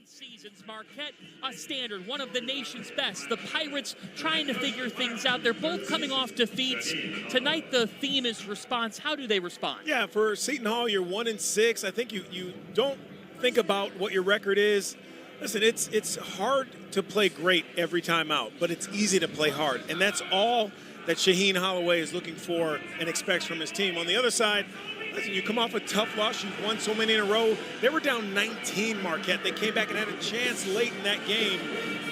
seasons. Marquette, a standard, one of the nation's best. The Pirates trying to figure things out. They're both coming off defeats. Tonight, the theme is response. How do they respond? Yeah, for Seton Hall, you're 1-6. I think you don't think about what your record is. Listen, it's hard to play great every time out, but it's easy to play hard. And that's all that Shaheen Holloway is looking for and expects from his team. On the other side, listen, you come off a tough loss. You've won so many in a row. They were down 19, Marquette. They came back and had a chance late in that game.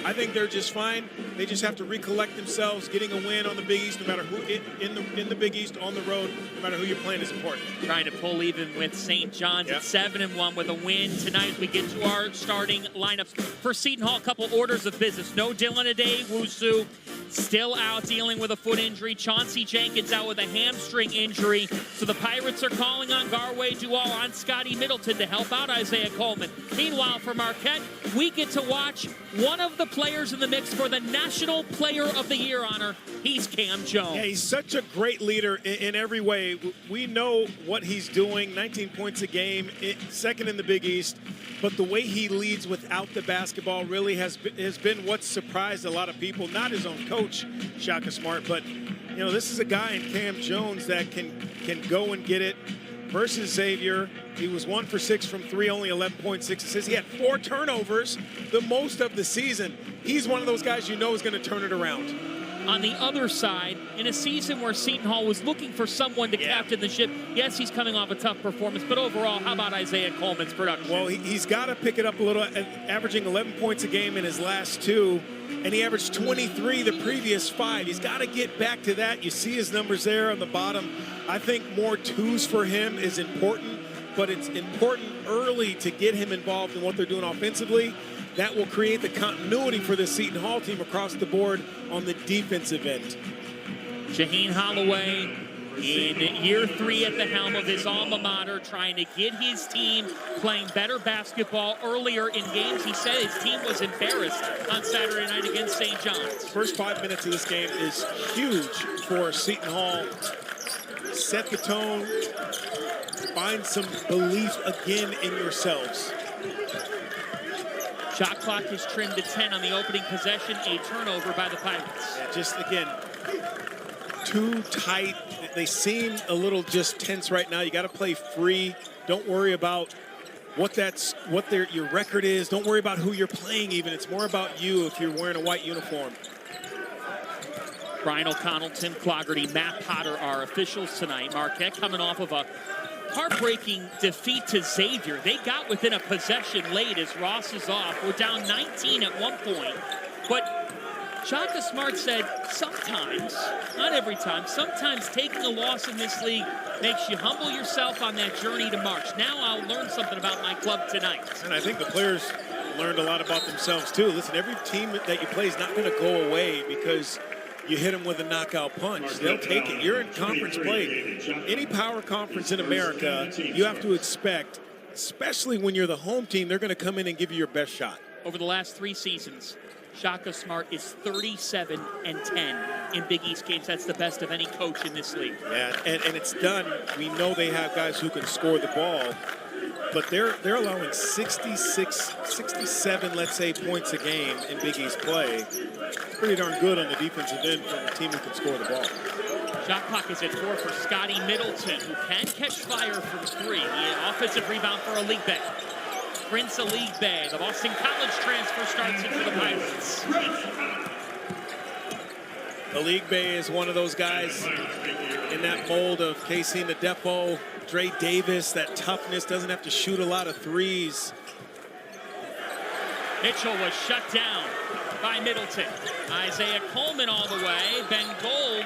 I think they're just fine. They just have to recollect themselves. Getting a win on the Big East, no matter who in the Big East on the road, no matter who you're playing, is important. Trying to pull even with St. John's at 7-1 with a win tonight. We get to our starting lineups for Seton Hall. A couple orders of business. No Dylan Adewusu, still out dealing with a foot injury. Chauncey Jenkins out with a hamstring injury. So the Pirates are calling on Garway Dual, on Scotty Middleton to help out Isaiah Coleman. Meanwhile, for Marquette, we get to watch one of the players in the mix for the National Player of the Year honor. He's Cam Jones. Yeah, he's such a great leader in every way. We know what he's doing. 19 points a game, second in the Big East. But the way he leads without the basketball really has been what's surprised a lot of people. Not his own coach, Shaka Smart, but you know, this is a guy in Cam Jones that can go and get it. Versus Xavier, he was 1 for 6 from 3, only 11.6 assists. He had 4 turnovers, the most of the season. He's one of those guys you know is going to turn it around. On the other side, in a season where Seton Hall was looking for someone to captain the ship, yes, he's coming off a tough performance, but overall, how about Isaiah Coleman's production? Well, he's got to pick it up a little, averaging 11 points a game in his last 2, and he averaged 23 the previous 5. He's got to get back to that. You see his numbers there on the bottom. I think more 2s for him is important, but it's important early to get him involved in what they're doing offensively. That will create the continuity for the Seton Hall team across the board on the defensive end. Shaheen Holloway in year 3 at the helm of his alma mater, trying to get his team playing better basketball earlier in games. He said his team was embarrassed on Saturday night against St. John's. First 5 minutes of this game is huge for Seton Hall. Set the tone, find some belief again in yourselves. Shot clock is trimmed to 10 on the opening possession, a turnover by the Pirates. Yeah, just again, too tight. They seem a little just tense right now. You got to play free. Don't worry about what your record is. Don't worry about who you're playing even. It's more about you if you're wearing a white uniform. Brian O'Connell, Tim Clougherty, Matt Potter are officials tonight. Marquette coming off of a heartbreaking defeat to Xavier. They got within a possession late as Ross is off. We're down 19 at one point. But Shaka Smart said sometimes, not every time, sometimes taking a loss in this league makes you humble yourself on that journey to March. Now I'll learn something about my club tonight. And I think the players learned a lot about themselves too. Listen, every team that you play is not going to go away because you hit them with a knockout punch. They'll take it. You're in conference play. Any power conference in America, you have to expect, especially when you're the home team, they're going to come in and give you your best shot. Over the last 3 seasons, Shaka Smart is 37-10 in Big East games. That's the best of any coach in this league. Yeah, and it's done. We know they have guys who can score the ball, but they're allowing 67, let's say, points a game in Big East play. Pretty darn good on the defensive end from a team who can score the ball. Shot clock is at 4 for Scotty Middleton, who can catch fire from 3. The offensive rebound for Aligbe. Prince Aligbe, the Boston College transfer, starts it for the Pirates. Aligbe is one of those guys in that mold of Casey Nadepo, Dre Davis, that toughness, doesn't have to shoot a lot of threes. Mitchell was shut down by Middleton. Isaiah Coleman all the way. Ben Gold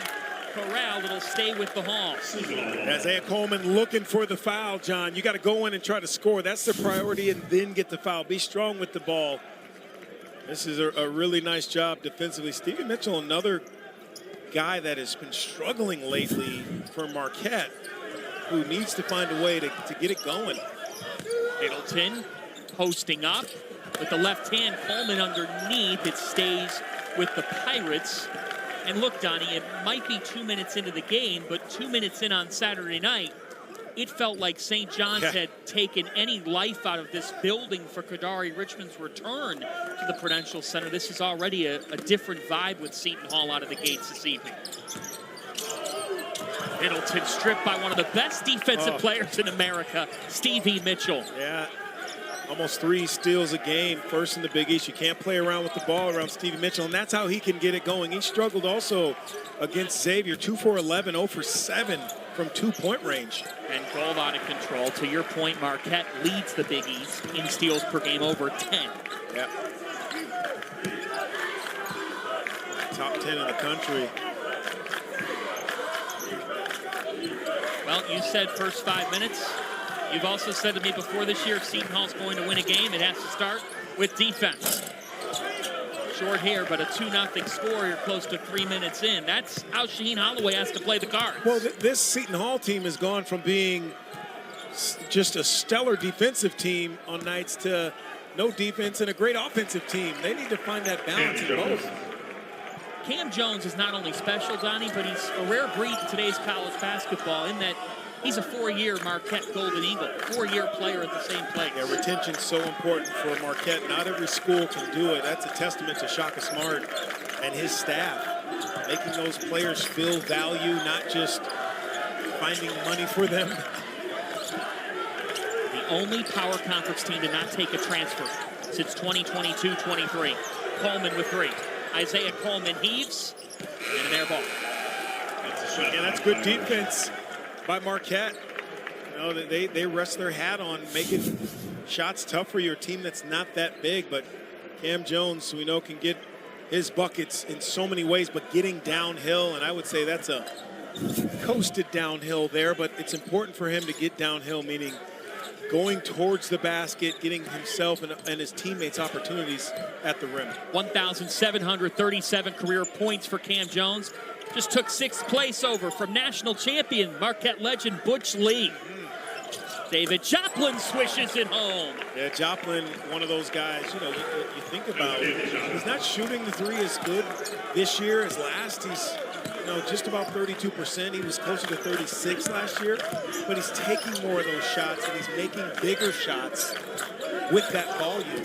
corralled. It'll stay with the Hawks. Isaiah Coleman looking for the foul, John. You got to go in and try to score. That's the priority, and then get the foul. Be strong with the ball. This is a really nice job defensively. Stevie Mitchell, another guy that has been struggling lately for Marquette, who needs to find a way to get it going. Middleton posting up with the left hand. Coleman underneath. It stays with the Pirates. And look, Donnie, it might be 2 minutes into the game, but 2 minutes in on Saturday night, it felt like St. John's had taken any life out of this building for Kadari Richmond's return to the Prudential Center. This is already a different vibe with Seton Hall out of the gates this evening. Middleton stripped by one of the best defensive players in America, Stevie Mitchell. Yeah, almost 3 steals a game, first in the Big East. You can't play around with the ball around Stevie Mitchell, and that's how he can get it going. He struggled also against Xavier, 2 for 11, 0 for 7 from 2-point range. And Gold out of control. To your point, Marquette leads the Big East in steals per game, over 10. Yeah. Top 10 in the country. Well, you said first 5 minutes. You've also said to me before this year, if Seton Hall's going to win a game, it has to start with defense. Short here, but a 2-0 score. You're close to 3 minutes in. That's how Shaheen Holloway has to play the cards. Well, this Seton Hall team has gone from being just a stellar defensive team on nights to no defense and a great offensive team. They need to find that balance in both. Cam Jones is not only special, Donnie, but he's a rare breed in today's college basketball in that he's a 4-year Marquette Golden Eagle, 4-year player at the same place. Yeah, retention's so important for Marquette. Not every school can do it. That's a testament to Shaka Smart and his staff, making those players feel value, not just finding money for them. The only power conference team to not take a transfer since 2022-23. Coleman with 3. Isaiah Coleman heaves, and an air ball. And that's good defense by Marquette. You know, they rest their hat on making shots tough for your team that's not that big, but Cam Jones, we know, can get his buckets in so many ways, but getting downhill, and I would say that's a coasted downhill there, but it's important for him to get downhill, meaning going towards the basket, getting himself and his teammates opportunities at the rim. 1,737 career points for Cam Jones. Just took 6th place over from national champion Marquette legend Butch Lee. David Joplin swishes it home. Yeah, Joplin, one of those guys, you know, you think about, he's not shooting the 3 as good this year as last. He's, you know, just about 32%. He was closer to 36 last year, but he's taking more of those shots and he's making bigger shots with that volume.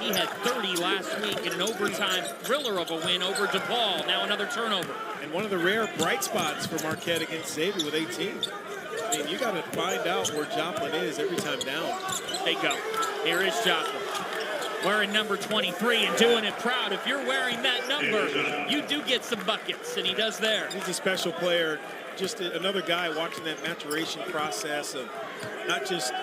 He had 30 last week in an overtime thriller of a win over DePaul. Now another turnover. And one of the rare bright spots for Marquette against Xavier with 18. I mean, you got to find out where Joplin is every time down. They go. Here is Joplin. Wearing number 23 and doing it proud. If you're wearing that number, you do get some buckets, and he does there. He's a special player. Just another guy watching that maturation process of not just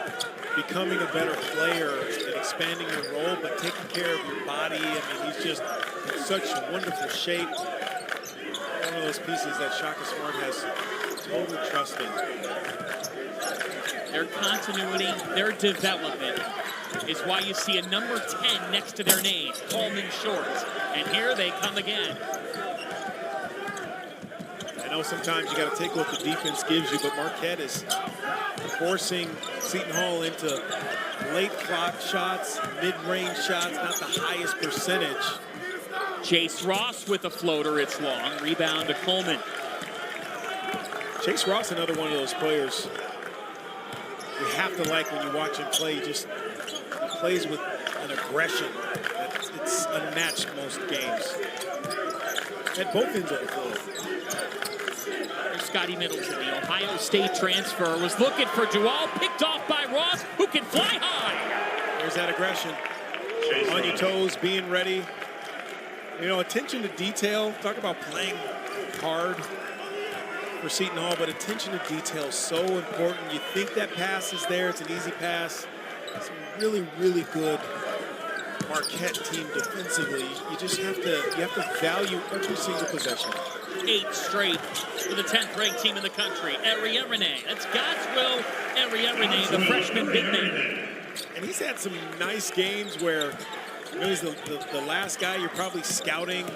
becoming a better player and expanding your role, but taking care of your body. I mean, he's just in such wonderful shape. One of those pieces that Shaka Smart has total trust in. Their continuity, their development is why you see a number 10 next to their name, Coleman Short. And here they come again. I know sometimes you got to take what the defense gives you, but Marquette is forcing Seton Hall into late clock shots, mid-range shots, not the highest percentage. Chase Ross with a floater, it's long. Rebound to Coleman. Chase Ross, another one of those players you have to like when you watch him play. He plays with an aggression it's unmatched most games. At both ends of the floor. There's Scotty Middleton, the Ohio State transfer, was looking for Dual, picked off by Ross, who can fly high. There's that aggression. On your toes, being ready. You know, attention to detail. Talk about playing hard for Seton Hall, but attention to detail is so important. You think that pass is there, it's an easy pass. It's a really, really good Marquette team defensively. You just have to value every single possession. 8 straight for the 10th ranked team in the country. Eriemene. That's God's will. Eriemene, the freshman big man. And he's had some nice games where, you know, he's the last guy you're probably scouting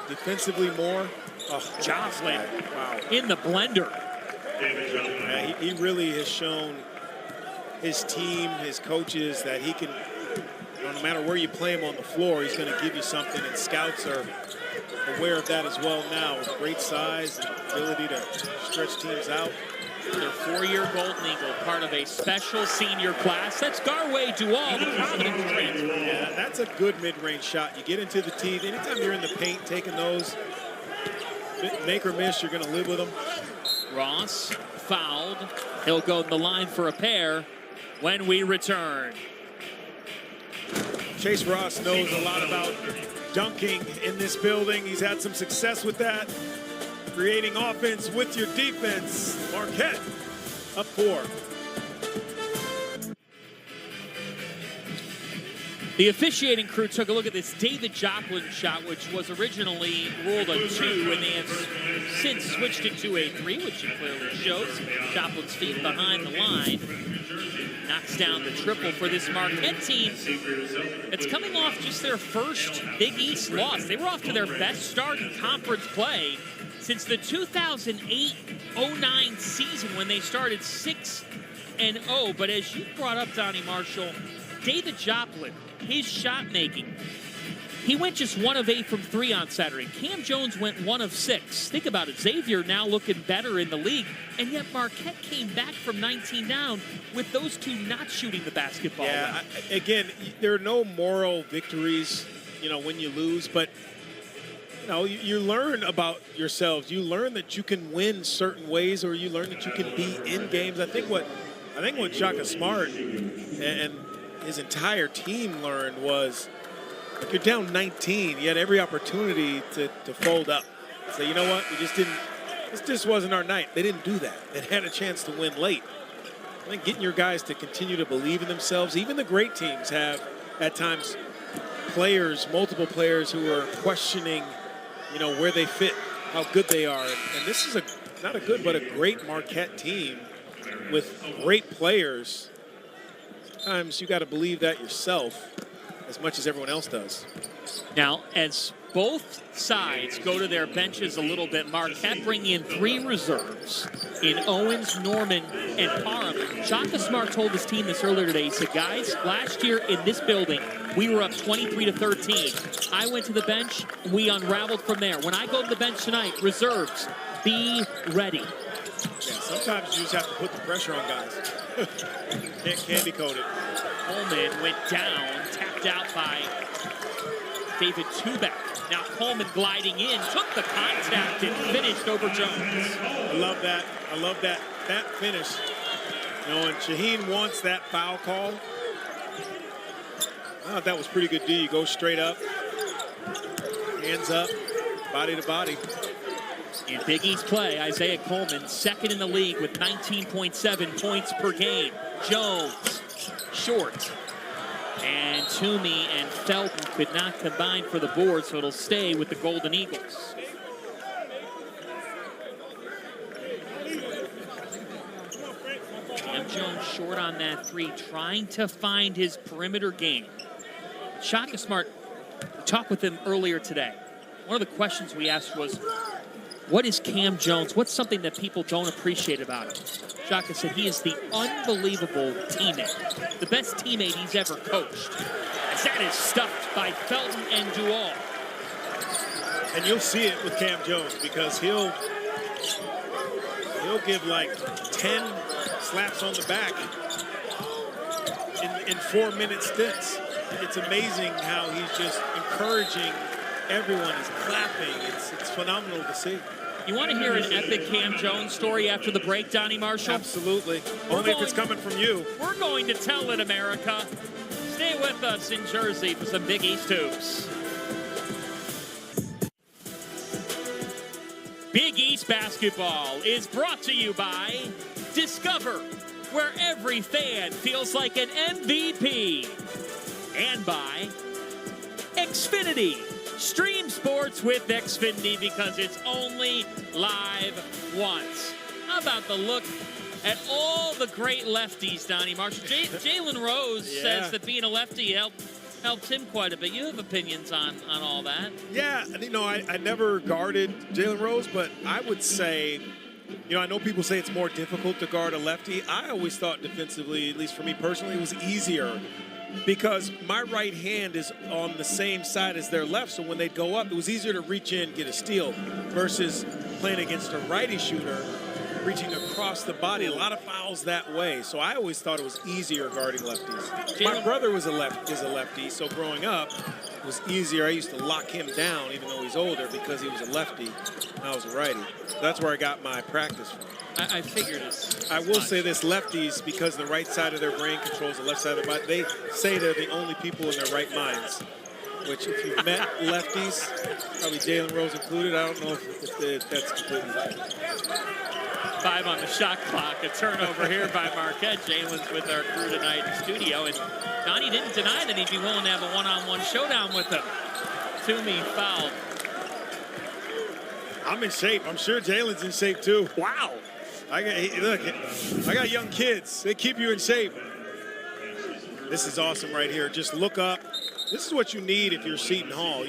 defensively more. Oh, Joplin, wow, in the blender. Yeah, he really has shown his team, his coaches, that he can, you know, no matter where you play him on the floor, he's going to give you something, and scouts are aware of that as well now, with great size and ability to stretch teams out. Their 4-year Golden Eagle, part of a special senior class. That's Garway Dual, the Golden Eagle transfer. Yeah, that's a good mid-range shot. You get into the teeth. Anytime you're in the paint taking those, make or miss, you're going to live with them. Ross fouled. He'll go to the line for a pair when we return. Chase Ross knows a lot about dunking in this building. He's had some success with that. Creating offense with your defense. Marquette up 4. The officiating crew took a look at this David Joplin shot, which was originally ruled a 2, and they have since switched it to a 3, which it clearly shows. Joplin's feet behind the line. Knocks down the triple for this Marquette team. It's coming off just their first Big East loss. They were off to their best start in conference play since the 2008-09 season when they started 6-0. But as you brought up, Donnie Marshall, David Joplin, his shot making, he went just 1 of 8 from 3 on Saturday. Cam Jones went 1 of 6. Think about it. Xavier now looking better in the league, and yet Marquette came back from 19 down with those two not shooting the basketball. Yeah, again, there are no moral victories, when you lose, but you learn about yourselves. You learn that you can win certain ways, or you learn that you can be in games. I think what Shaka Smart and his entire team learned was, if you're down 19, you had every opportunity to fold up. So you know what? This just wasn't our night. They didn't do that. They had a chance to win late. I think getting your guys to continue to believe in themselves, even the great teams have at times multiple players who are questioning, where they fit, how good they are. And this is not a good, but a great Marquette team with great players. Sometimes you got to believe that yourself as much as everyone else does. Now, as both sides go to their benches a little bit, Marquette bringing in 3 reserves in Owens, Norman, and Parham. Shaka Smart told his team this earlier today. He said, guys, last year in this building, we were up 23-13. I went to the bench, we unraveled from there. When I go to the bench tonight, reserves, be ready. Yeah, sometimes you just have to put the pressure on guys. Can't candy coat it. Coleman went down, tapped out by David Tubac. Now Coleman gliding in, took the contact and finished over Jones. I love that. That finish. And Shaheen wants that foul call. I thought that was pretty good D. You go straight up, hands up, body to body. In Big East play, Isaiah Coleman, second in the league with 19.7 points per game. Jones, short. And Toomey and Felton could not combine for the board, so it'll stay with the Golden Eagles. Cam Jones short on that 3, trying to find his perimeter game. Shaka Smart, talked with him earlier today. One of the questions we asked was, what is Cam Jones? What's something that people don't appreciate about him? Shaka said he is the unbelievable teammate, the best teammate he's ever coached. As that is stuffed by Felton and Dual. And you'll see it with Cam Jones because he'll give like 10 slaps on the back in 4-minute stints. It's amazing how he's just encouraging everyone. He's clapping. It's phenomenal to see. You want to hear an epic Cam Jones story after the break, Donnie Marshall? Absolutely. Only if it's coming from you. We're going to tell it, America. Stay with us in Jersey for some Big East hoops. Big East basketball is brought to you by Discover, where every fan feels like an MVP. And by Xfinity. Stream sports with Xfinity because it's only live once. How about the look at all the great lefties, Donnie Marshall? Jalen Rose says that being a lefty helped him quite a bit. You have opinions on all that. Yeah, I never guarded Jalen Rose, but I would say, I know people say it's more difficult to guard a lefty. I always thought defensively, at least for me personally, it was easier because my right hand is on the same side as their left, so when they'd go up, it was easier to reach in, get a steal, versus playing against a righty shooter reaching across the body. A lot of fouls that way. So I always thought it was easier guarding lefties. My brother is a lefty, so growing up it was easier. I used to lock him down, even though he's older, because he was a lefty and I was a righty. So that's where I got my practice from. I figured it's I will say this, lefties, because the right side of their brain controls the left side of their body, they say they're the only people in their right minds. Which, if you've met lefties, probably Jalen Rose included, I don't know if that's completely true. 5 on the shot clock. A turnover here by Marquette. Jalen's with our crew tonight in the studio. And Donnie didn't deny that he'd be willing to have a one-on-one showdown with him. Toomey fouled. I'm in shape. I'm sure Jalen's in shape, too. Wow. Look, I got young kids. They keep you in shape. This is awesome right here. Just look up. This is what you need if you're Seton Hall.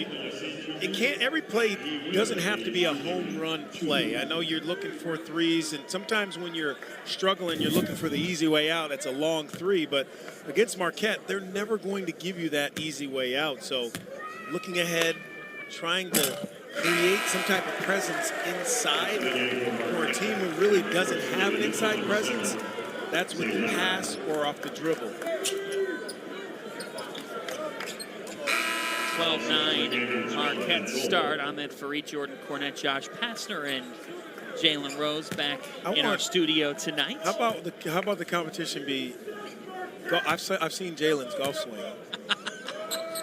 Every play doesn't have to be a home run play. I know you're looking for threes, and sometimes when you're struggling, you're looking for the easy way out. That's a long three, but against Marquette, they're never going to give you that easy way out. So looking ahead, trying to create some type of presence inside for a team who really doesn't have an inside presence. That's with the pass or off the dribble. 12-9 Marquette start. Ahmed Farid, Jordan Cornette, Josh Pastner, and Jalen Rose back in our studio tonight. How about the competition be? I've seen Jalen's golf swing.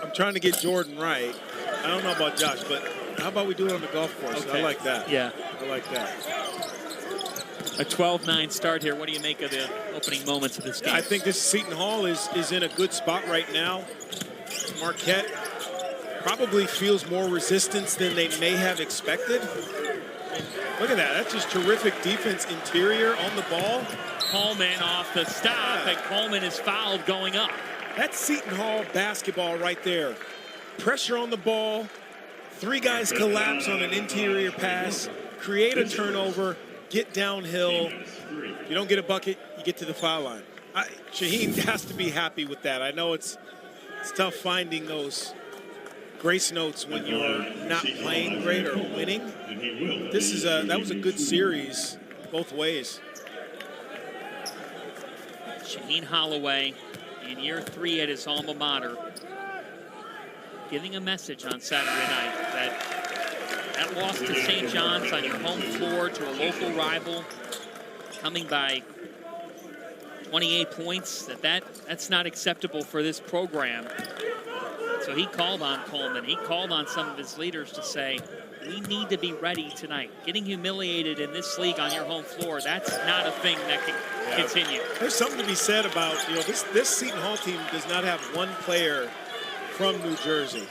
I'm trying to get Jordan right. I don't know about Josh, but how about we do it on the golf course? Okay. I like that. Yeah. I like that. A 12-9 start here. What do you make of the opening moments of this game? I think this Seton Hall is in a good spot right now. Marquette probably feels more resistance than they may have expected. Look at that. That's just terrific defense interior on the ball. Coleman off the stop, and Coleman is fouled going up. That's Seton Hall basketball right there. Pressure on the ball. 3 guys collapse on an interior pass, create a turnover, get downhill. If you don't get a bucket, you get to the foul line. Shaheen has to be happy with that. I know it's tough finding those grace notes when you're not playing great or winning. That was a good series both ways. Shaheen Holloway in year 3 at his alma mater, giving a message on Saturday night that loss to St. John's on your home floor to a local rival, coming by 28 points, that's not acceptable for this program. So he called on Coleman. He called on some of his leaders to say, we need to be ready tonight. Getting humiliated in this league on your home floor, that's not a thing that can continue. There's something to be said about, this Seton Hall team does not have one player from New Jersey.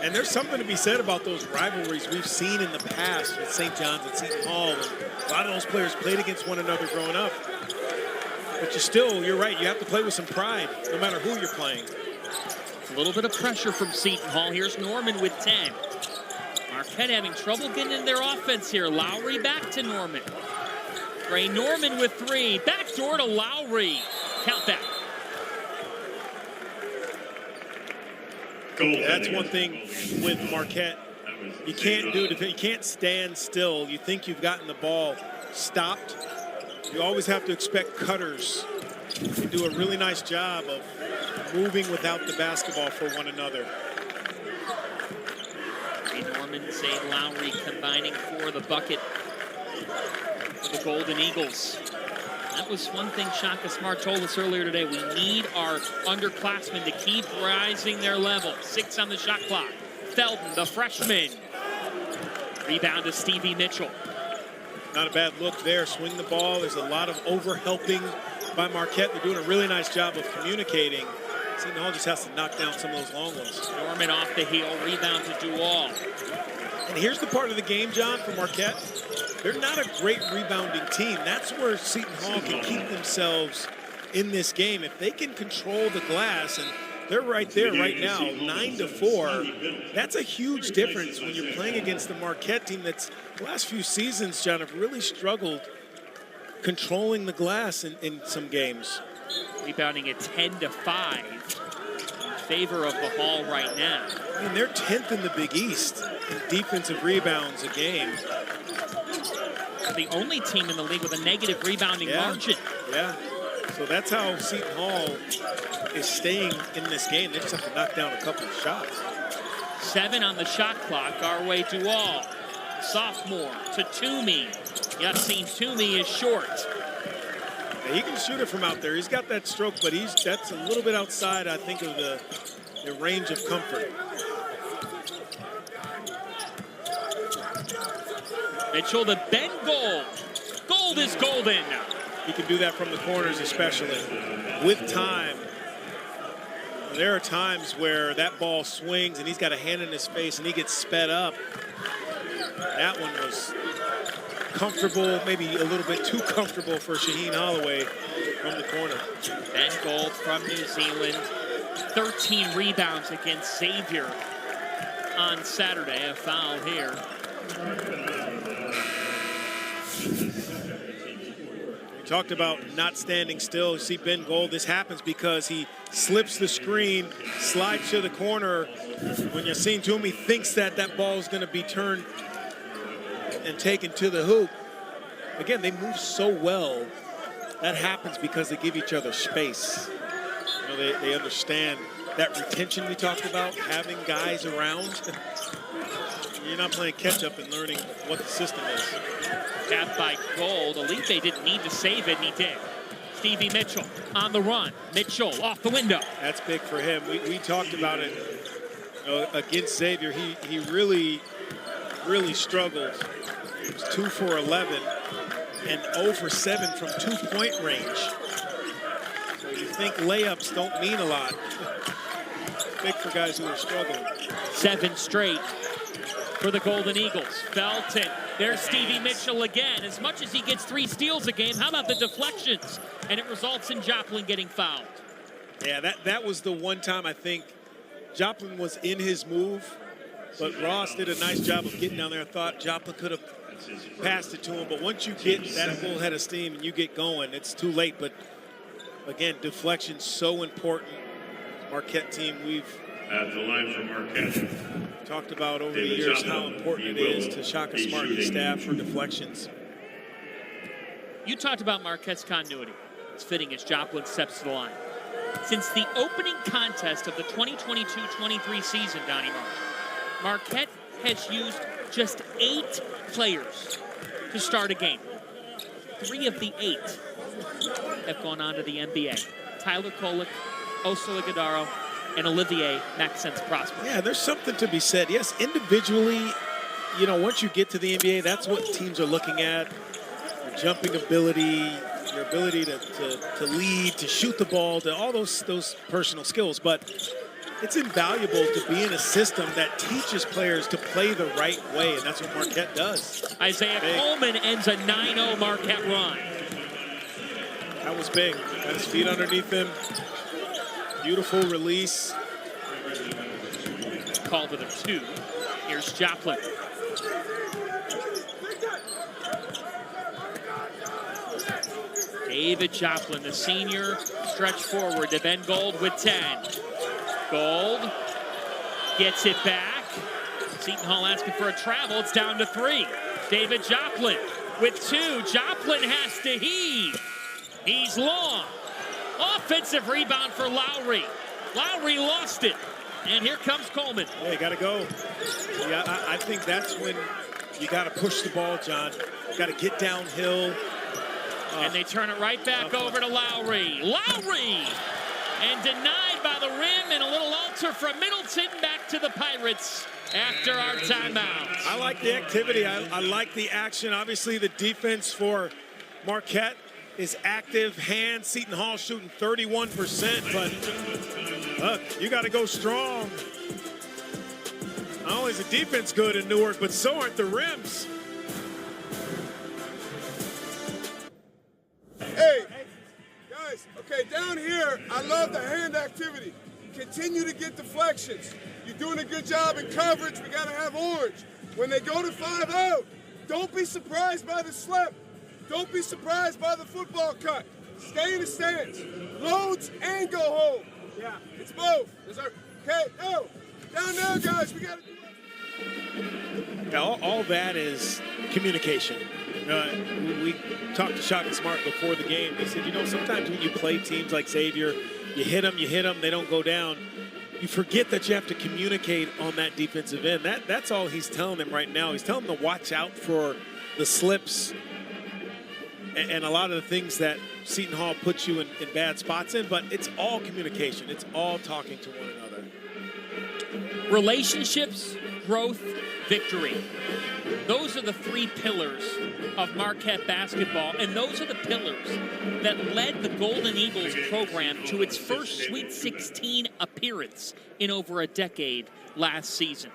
And there's something to be said about those rivalries we've seen in the past with St. John's and Seton Hall. And a lot of those players played against one another growing up. But you're right, you have to play with some pride, no matter who you're playing. A little bit of pressure from Seton Hall. Here's Norman with 10. Marquette having trouble getting in their offense here. Lowry back to Norman. Ray Norman with 3. Backdoor to Lowry. Count that. That's one thing with Marquette. You can't do it. You can't stand still. You think you've gotten the ball stopped. You always have to expect cutters to do a really nice job of moving without the basketball for one another. Ray Norman, Zay Lowry combining for the bucket for the Golden Eagles. That was one thing Shaka Smart told us earlier today. We need our underclassmen to keep rising their level. 6 on the shot clock. Felton, the freshman. Rebound to Stevie Mitchell. Not a bad look there. Swing the ball. There's a lot of overhelping by Marquette. They're doing a really nice job of communicating. Seton Hall just has to knock down some of those long ones. Norman off the heel. Rebound to Duval. And here's the part of the game, John, for Marquette. They're not a great rebounding team. That's where Seton Hall can keep themselves in this game. If they can control the glass, and they're right there right now, 9-4, that's a huge difference when you're playing against the Marquette team that's the last few seasons, John, have really struggled controlling the glass in some games. Rebounding at 10-5 in favor of the Hall right now. I mean, they're 10th in the Big East in defensive rebounds a game. the only team in the league with a negative rebounding margin. Yeah. So that's how Seton Hall is staying in this game. They just have to knock down a couple of shots. 7 on the shot clock. Arway Dual, sophomore, to Toomey. Yassine Toomey is short. Yeah, he can shoot it from out there. He's got that stroke, but that's a little bit outside, I think, of the range of comfort. Mitchell to Ben Gold. Gold is golden. He can do that from the corners, especially with time. There are times where that ball swings and he's got a hand in his face and he gets sped up. That one was comfortable, maybe a little bit too comfortable for Shaheen Holloway from the corner. Ben Gold from New Zealand. 13 rebounds against Xavier on Saturday. A foul here. Talked about not standing still. You see Ben Gold, this happens because he slips the screen, slides to the corner. When Yassine Toomey thinks that ball is going to be turned and taken to the hoop. Again, they move so well. That happens because they give each other space. You know, they understand that retention we talked about, having guys around. You're not playing catch up and learning what the system is. Tapped by Gold. Olive didn't need to save it, and he did. Stevie Mitchell on the run. Mitchell off the window. That's big for him. We talked about it against Xavier. He really struggled. He was 2 for 11 and 0 for 7 from 2-point range. So you think layups don't mean a lot. Big for guys who are struggling. 7 straight for the Golden Eagles. Felton. There's Stevie Mitchell again. As much as he gets 3 steals a game, how about the deflections? And it results in Joplin getting fouled. Yeah, that was the one time I think Joplin was in his move, but Ross did a nice job of getting down there. I thought Joplin could have passed it to him, but once you get that full head of steam and you get going, it's too late. But again, deflection's so important. Marquette team, we've at the line from Marquette. Talked about over the years how important it is to Shaka Smart and staff for deflections. You talked about Marquette's continuity. It's fitting as Joplin steps to the line. Since the opening contest of the 2022-23 season, Donnie Marsh, Marquette has used just 8 players to start a game. 3 of the 8 have gone on to the NBA. Tyler Kolek, Oso Ighodaro, and Olivier Maxence Prosper. Yeah, there's something to be said. Yes, individually, you know, once you get to the NBA, that's what teams are looking at. Your jumping ability, your ability to lead, to shoot the ball, to all those personal skills. But it's invaluable to be in a system that teaches players to play the right way, and that's what Marquette does. Isaiah Coleman ends a 9-0 Marquette run. That was big. Got his feet underneath him. Beautiful release. Called to the 2. Here's Joplin. David Joplin, the senior, stretch forward to Ben Gold with 10. Gold gets it back. Seton Hall asking for a travel. It's down to 3. David Joplin with 2. Joplin has to heave. He's long. Offensive rebound for Lowry. Lowry lost it. And here comes Coleman. Yeah, you got to go. Yeah, I think that's when you got to push the ball, John. You got to get downhill. And they turn it right back over to Lowry. Lowry! And denied by the rim, and a little alter from Middleton back to the Pirates after our timeout. I like the activity. I like the action. Obviously, the defense for Marquette is active. Hands, Seton Hall shooting 31%, but look, you got to go strong. Not only is the defense good in Newark, but so aren't the rims. Hey, guys, okay, down here, I love the hand activity. Continue to get deflections. You're doing a good job in coverage. We got to have orange. When they go to 5 out, don't be surprised by the slip. Don't be surprised by the football cut. Stay in the stands. Loads and go home. Yeah, it's both. Okay, no. Down there, guys. We got to do it. Yeah, all that is communication. We talked to Shaka Smart before the game. They said, sometimes when you play teams like Xavier, you hit them, they don't go down. You forget that you have to communicate on that defensive end. That's all he's telling them right now. He's telling them to watch out for the slips and a lot of the things that Seton Hall puts you in bad spots in, but it's all communication. It's all talking to one another. Relationships, growth, victory. Those are the three pillars of Marquette basketball, and those are the pillars that led the Golden Eagles program to its first Sweet 16 appearance in over a decade last season.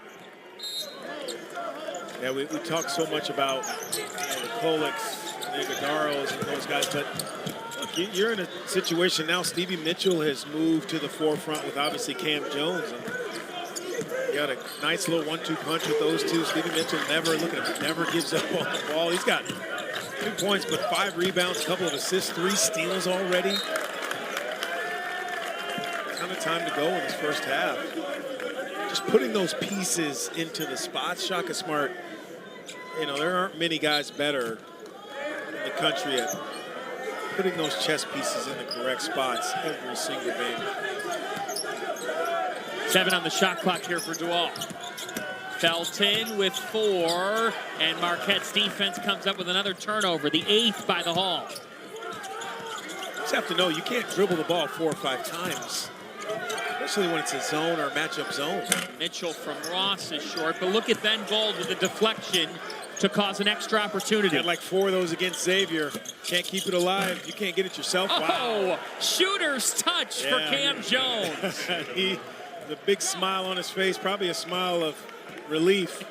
Yeah, we talk so much about the Koleks, the Iguodaros, and those guys, but look, you're in a situation now. Stevie Mitchell has moved to the forefront with obviously Cam Jones. And you got a nice little 1-2 punch with those two. Stevie Mitchell never gives up on the ball. He's got 2 points, but 5 rebounds, a couple of assists, 3 steals already. Ton of time to go in this first half. Just putting those pieces into the spots. Shaka Smart, there aren't many guys better in the country at putting those chess pieces in the correct spots every single game. 7 on the shot clock here for Dual. Felton with 4, and Marquette's defense comes up with another turnover, the 8th by the Hall. You just have to know you can't dribble the ball 4 or 5 times, especially when it's a zone or a matchup zone. Mitchell from Ross is short, but look at Ben Gold with a deflection to cause an extra opportunity. Had like 4 of those against Xavier. Can't keep it alive. You can't get it yourself. Oh, wow. Shooter's touch for Cam Jones. The big smile on his face, probably a smile of relief.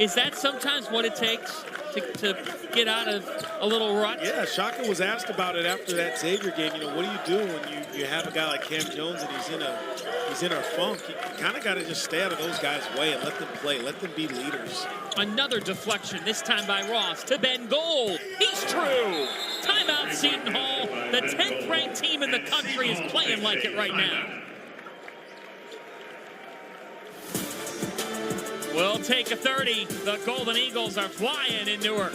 Is that sometimes what it takes to get out of a little rut? Yeah, Shaka was asked about it after that Xavier game. What do you do when you have a guy like Cam Jones and he's in a funk? You kind of got to just stay out of those guys' way and let them play, let them be leaders. Another deflection, this time by Ross to Ben Gold. He's true. Timeout, Seton Hall. The 10th ranked team in the country is playing like it right now. We'll take a 30. The Golden Eagles are flying in Newark.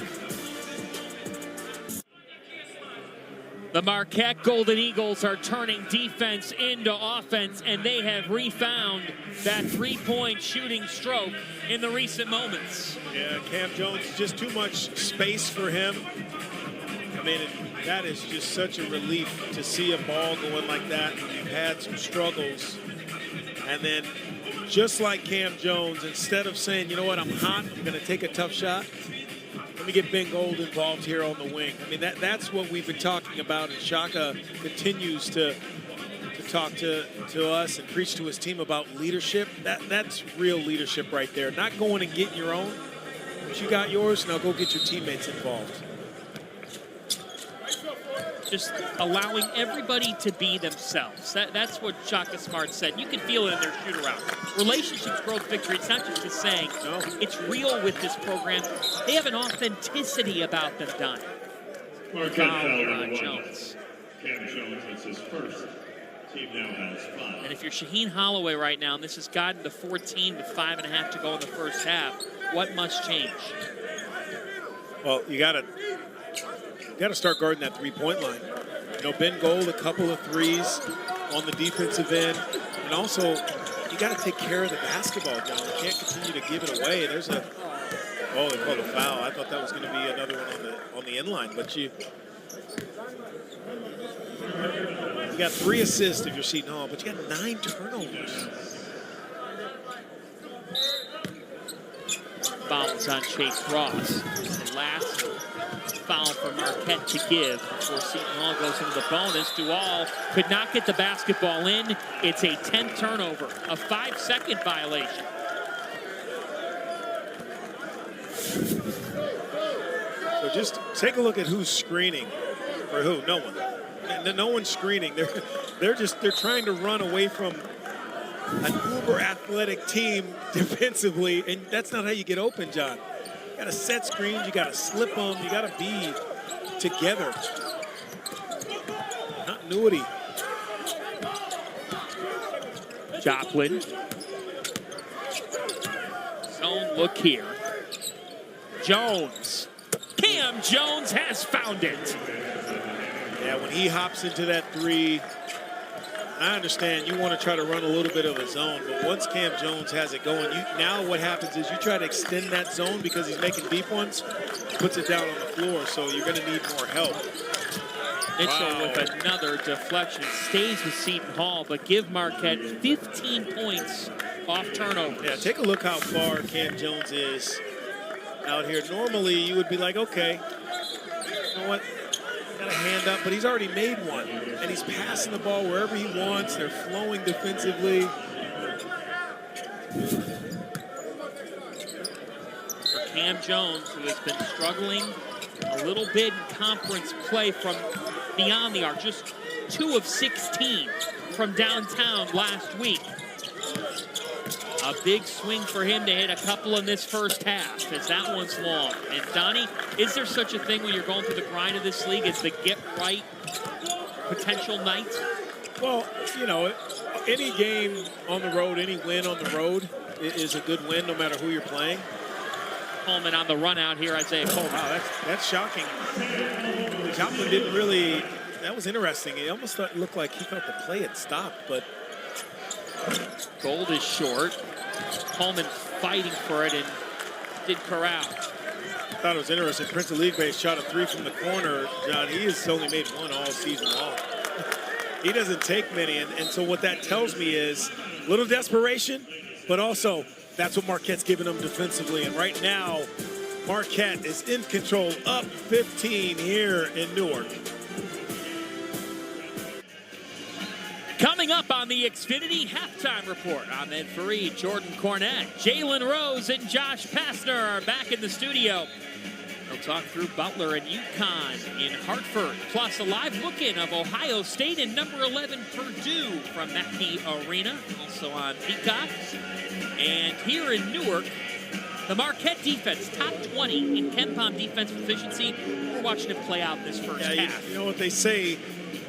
The Marquette Golden Eagles are turning defense into offense, and they have refound that three-point shooting stroke in the recent moments. Yeah, Cam Jones, just too much space for him. I mean, that is just such a relief to see a ball going like that. You've had some struggles, and then just like Cam Jones, instead of saying, you know what, I'm hot, I'm going to take a tough shot, let me get Ben Gold involved here on the wing. I mean, that's what we've been talking about, and Shaka continues to talk to us and preach to his team about leadership. That's real leadership right there. Not going and getting your own, but you got yours, now go get your teammates involved. Just allowing everybody to be themselves. That's what Shaka Smart said. You can feel it in their shoot-around. Relationships, growth, victory. It's not just a saying. No. It's real with this program. They have an authenticity about them, Don. Marquette Jones. Cam Jones, it's his first. Team now has 5. And if you're Shaheen Holloway right now, and this has gotten to 14 with 5.5 to go in the first half, what must change? Well, you got to start guarding that three-point line. Ben Gold, a couple of threes on the defensive end. And also, you got to take care of the basketball, John. You can't continue to give it away. They called a foul. I thought that was going to be another one on the end line. But you got 3 assists if you're Seton Hall, but you got 9 turnovers. Fouls on Chase Ross. The last foul for Marquette to give before Seton Hall goes into the bonus. Dual could not get the basketball in. It's a 10th turnover, a 5-second violation. So just take a look at who's screening for who. No one. No one's screening. They're trying to run away from an uber athletic team defensively, and that's not how you get open, John. You got to set screens, you got to slip them, you got to be together. Continuity. Joplin. Zone look here. Jones. Cam Jones has found it. Yeah, when he hops into that three, I understand you want to try to run a little bit of a zone, but once Cam Jones has it going, now what happens is you try to extend that zone because he's making deep ones, puts it down on the floor, so you're going to need more help. Mitchell with another deflection, stays with Seton Hall, but give Marquette 15 points off turnovers. Yeah, take a look how far Cam Jones is out here. Normally, you would be like, okay, you know what? Got a hand up, but he's already made one, and he's passing the ball wherever he wants. They're flowing defensively. For Cam Jones, who has been struggling a little bit in conference play from beyond the arc, just 2 of 16 from downtown last week. A big swing for him to hit a couple in this first half, as that one's long. And Donnie, is there such a thing when you're going through the grind of this league as the get-right potential night? Well, you know, any game on the road, any win on the road is a good win no matter who you're playing. Coleman on the run out here, Isaiah Coleman. Wow, that's shocking. Joplin didn't really, that was interesting. It almost looked like he thought the play had stopped, but Gold is short. Coleman fighting for it and did corral. I thought it was interesting. Prince of League Base shot a 3 from the corner. John, he has only made 1 all season long. He doesn't take many, and so what that tells me is a little desperation, but also that's what Marquette's giving them defensively. And right now, Marquette is in control, up 15 here in Newark. Coming up on the Xfinity Halftime Report, Ahmed Fareed, Jordan Cornette, Jalen Rose, and Josh Pastner are back in the studio. They'll talk through Butler and UConn in Hartford, plus a live look-in of Ohio State and number 11 Purdue from Mackey Arena, also on Peacock. And here in Newark, the Marquette defense, top 20 in KenPom defense efficiency. We're watching it play out in this first half. You know what they say,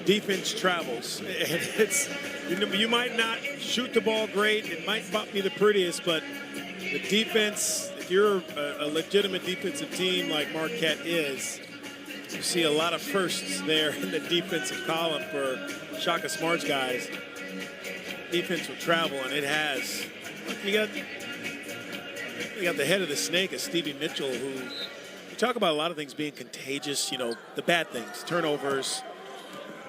defense travels. It's, you might not shoot the ball great, it might not be the prettiest, but the defense, if you're a legitimate defensive team like Marquette is, you see a lot of firsts there in the defensive column for Shaka Smart's guys. Defense will travel, and it has. You got the head of the snake, as Stevie Mitchell, who you talk about a lot of things being contagious, you know, the bad things, turnovers,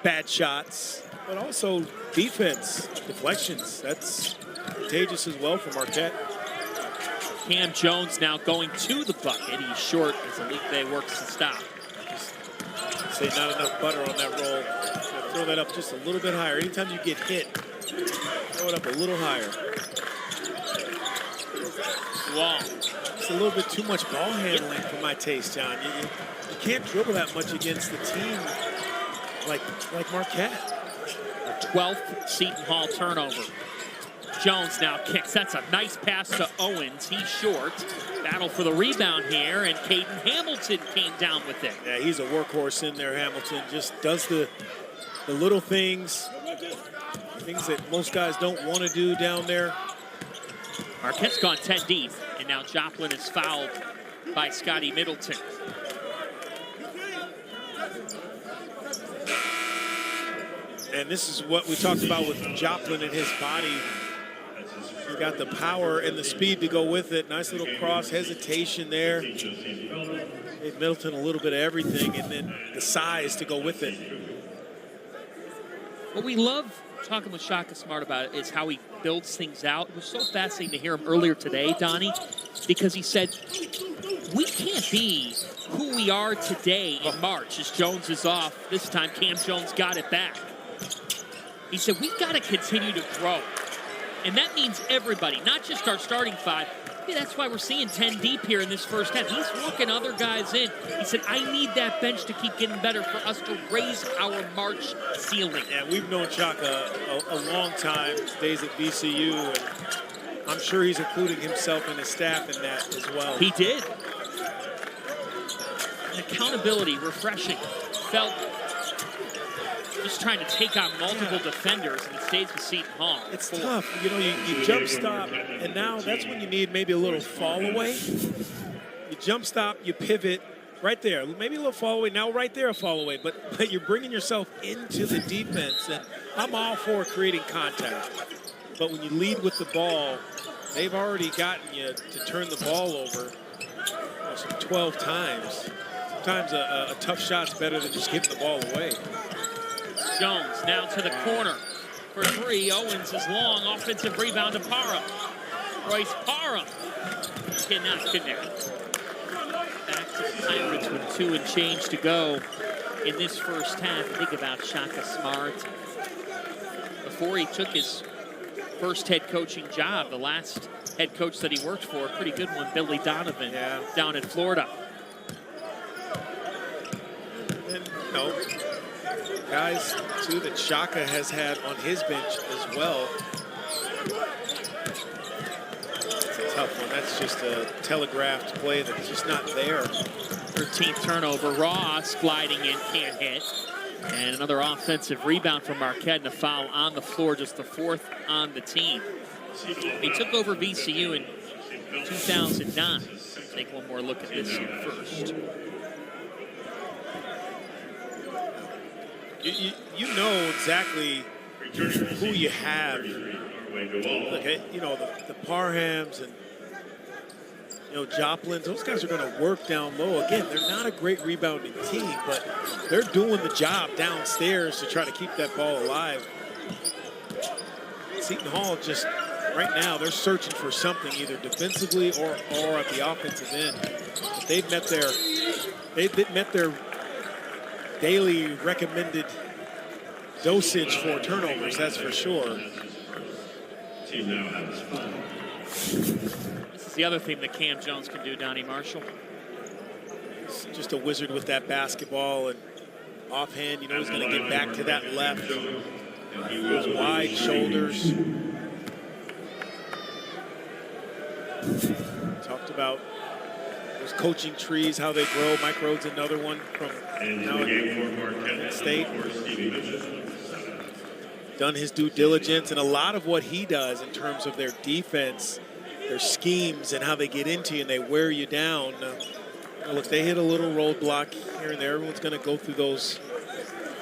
bad shots, but also defense, deflections. That's contagious as well for Marquette. Cam Jones now going to the bucket. He's short as the league day works to stop. Just say not enough butter on that roll. Throw that up just a little bit higher. Anytime you get hit, throw it up a little higher. Long. It's a little bit too much ball handling for my taste, John. You can't dribble that much against the team like Marquette. A 12th Seton Hall turnover. Jones now kicks. That's a nice pass to Owens. He's short. Battle for the rebound here, and Caden Hamilton came down with it. Yeah, he's a workhorse in there, Hamilton. Just does the little things that most guys don't want to do down there. Marquette's gone 10 deep, and now Joplin is fouled by Scotty Middleton. And this is what we talked about with Joplin and his body. He's got the power and the speed to go with it. Nice little cross hesitation there. Gave Middleton a little bit of everything, and then the size to go with it. What we love talking with Shaka Smart about is how he builds things out. It was so fascinating to hear him earlier today, Donnie, because he said, we can't be who we are today in March as Jones is off. This time Cam Jones got it back. He said, we've got to continue to grow. And that means everybody, not just our starting 5. Yeah, that's why we're seeing 10 deep here in this first half. He's working other guys in. He said, I need that bench to keep getting better for us to raise our March ceiling. Yeah, we've known Shaka a long time, days at VCU, and I'm sure he's including himself and his staff in that as well. He did. And accountability, refreshing. Felt just trying to take on multiple defenders, and it stays with Seton Hall. It's tough. You know, you jump stop, and now that's when you need maybe a little fall away. you jump stop, you pivot right there. Maybe a little fall away. Now right there a fall away. But you're bringing yourself into the defense. And I'm all for creating contact. But when you lead with the ball, they've already gotten you to turn the ball over 12 times. Sometimes a tough shot's better than just giving the ball away. Jones now to the corner for three. Owens is long. Offensive rebound to Parra. Royce Parra cannot connect. Back to the Pirates with 2 and change to go in this first half. Think about Shaka Smart. Before he took his first head coaching job, the last head coach that he worked for, a pretty good one, Billy Donovan, down in Florida. And, guys, too, that Shaka has had on his bench as well. It's a tough one. That's just a telegraphed play that's just not there. 13th turnover. Ross gliding in, can't hit. And another offensive rebound from Marquette and a foul on the floor, just the 4th on the team. He took over VCU in 2009. Take one more look at this here first. You know exactly who you have. Look, the Parhams and Joplins, those guys are going to work down low. Again, they're not a great rebounding team, but they're doing the job downstairs to try to keep that ball alive. Seton Hall just, right now, they're searching for something either defensively or at the offensive end. But they've met their daily recommended dosage for turnovers, that's for sure. This is the other thing that Cam Jones can do, Donnie Marshall. He's just a wizard with that basketball, and offhand, he's going to get back to that left. Those wide shoulders. Talked about those coaching trees, how they grow. Mike Rhodes, another one from Marquette State. Done his due diligence, and a lot of what he does in terms of their defense, their schemes, and how they get into you and they wear you down. Look, they hit a little roadblock here and there. Everyone's going to go through those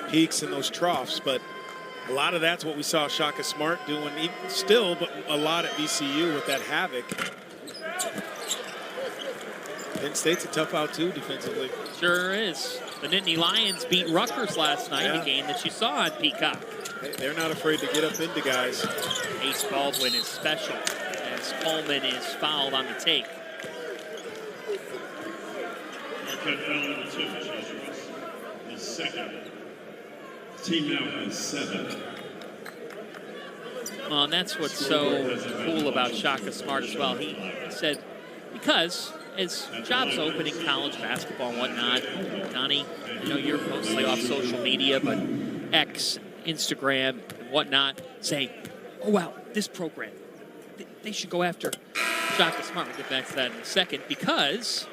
peaks and those troughs, but a lot of that's what we saw Shaka Smart doing still, but a lot at VCU with that havoc. Penn State's a tough out, too, defensively. Sure is. The Nittany Lions beat Rutgers last night, a game that you saw on Peacock. They're not afraid to get up into guys. Ace Baldwin is special as Coleman is fouled on the take. Marquette foul number 2, his second. Team now has 7. Well, and that's what's so cool about Shaka Smart as well. He said, because as jobs open in college basketball and whatnot, Donnie, I know you're mostly off social media, but X, Instagram, and whatnot, say, oh, wow, this program, they should go after Shaka Smart. We'll get back to that in a second, because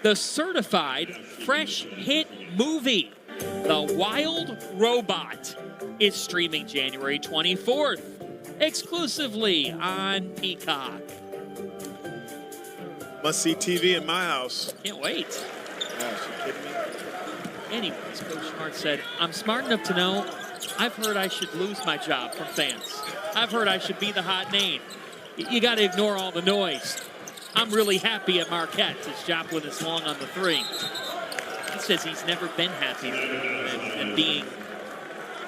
the certified fresh hit movie, The Wild Robot, is streaming January 24th, exclusively on Peacock. Must-see TV in my house. Can't wait. Gosh, you kidding me? Anyways, Coach Smart said, I'm smart enough to know I've heard I should lose my job from fans. I've heard I should be the hot name. You got to ignore all the noise. I'm really happy at Marquette as Joplin is long on the 3. He says he's never been happy than being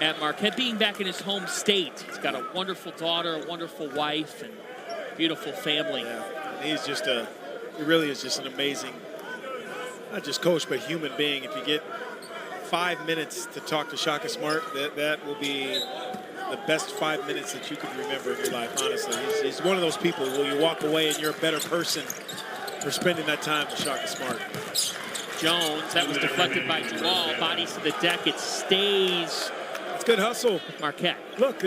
at Marquette, being back in his home state. He's got a wonderful daughter, a wonderful wife, and beautiful family. Yeah. And he really is just an amazing, not just coach, but human being. If you get 5 minutes to talk to Shaka Smart, that will be the best 5 minutes that you could remember in your life, honestly. He's one of those people where you walk away and you're a better person for spending that time with Shaka Smart. Jones, that was deflected by Duval, bodies to the deck, it stays. It's good hustle. Marquette. Look,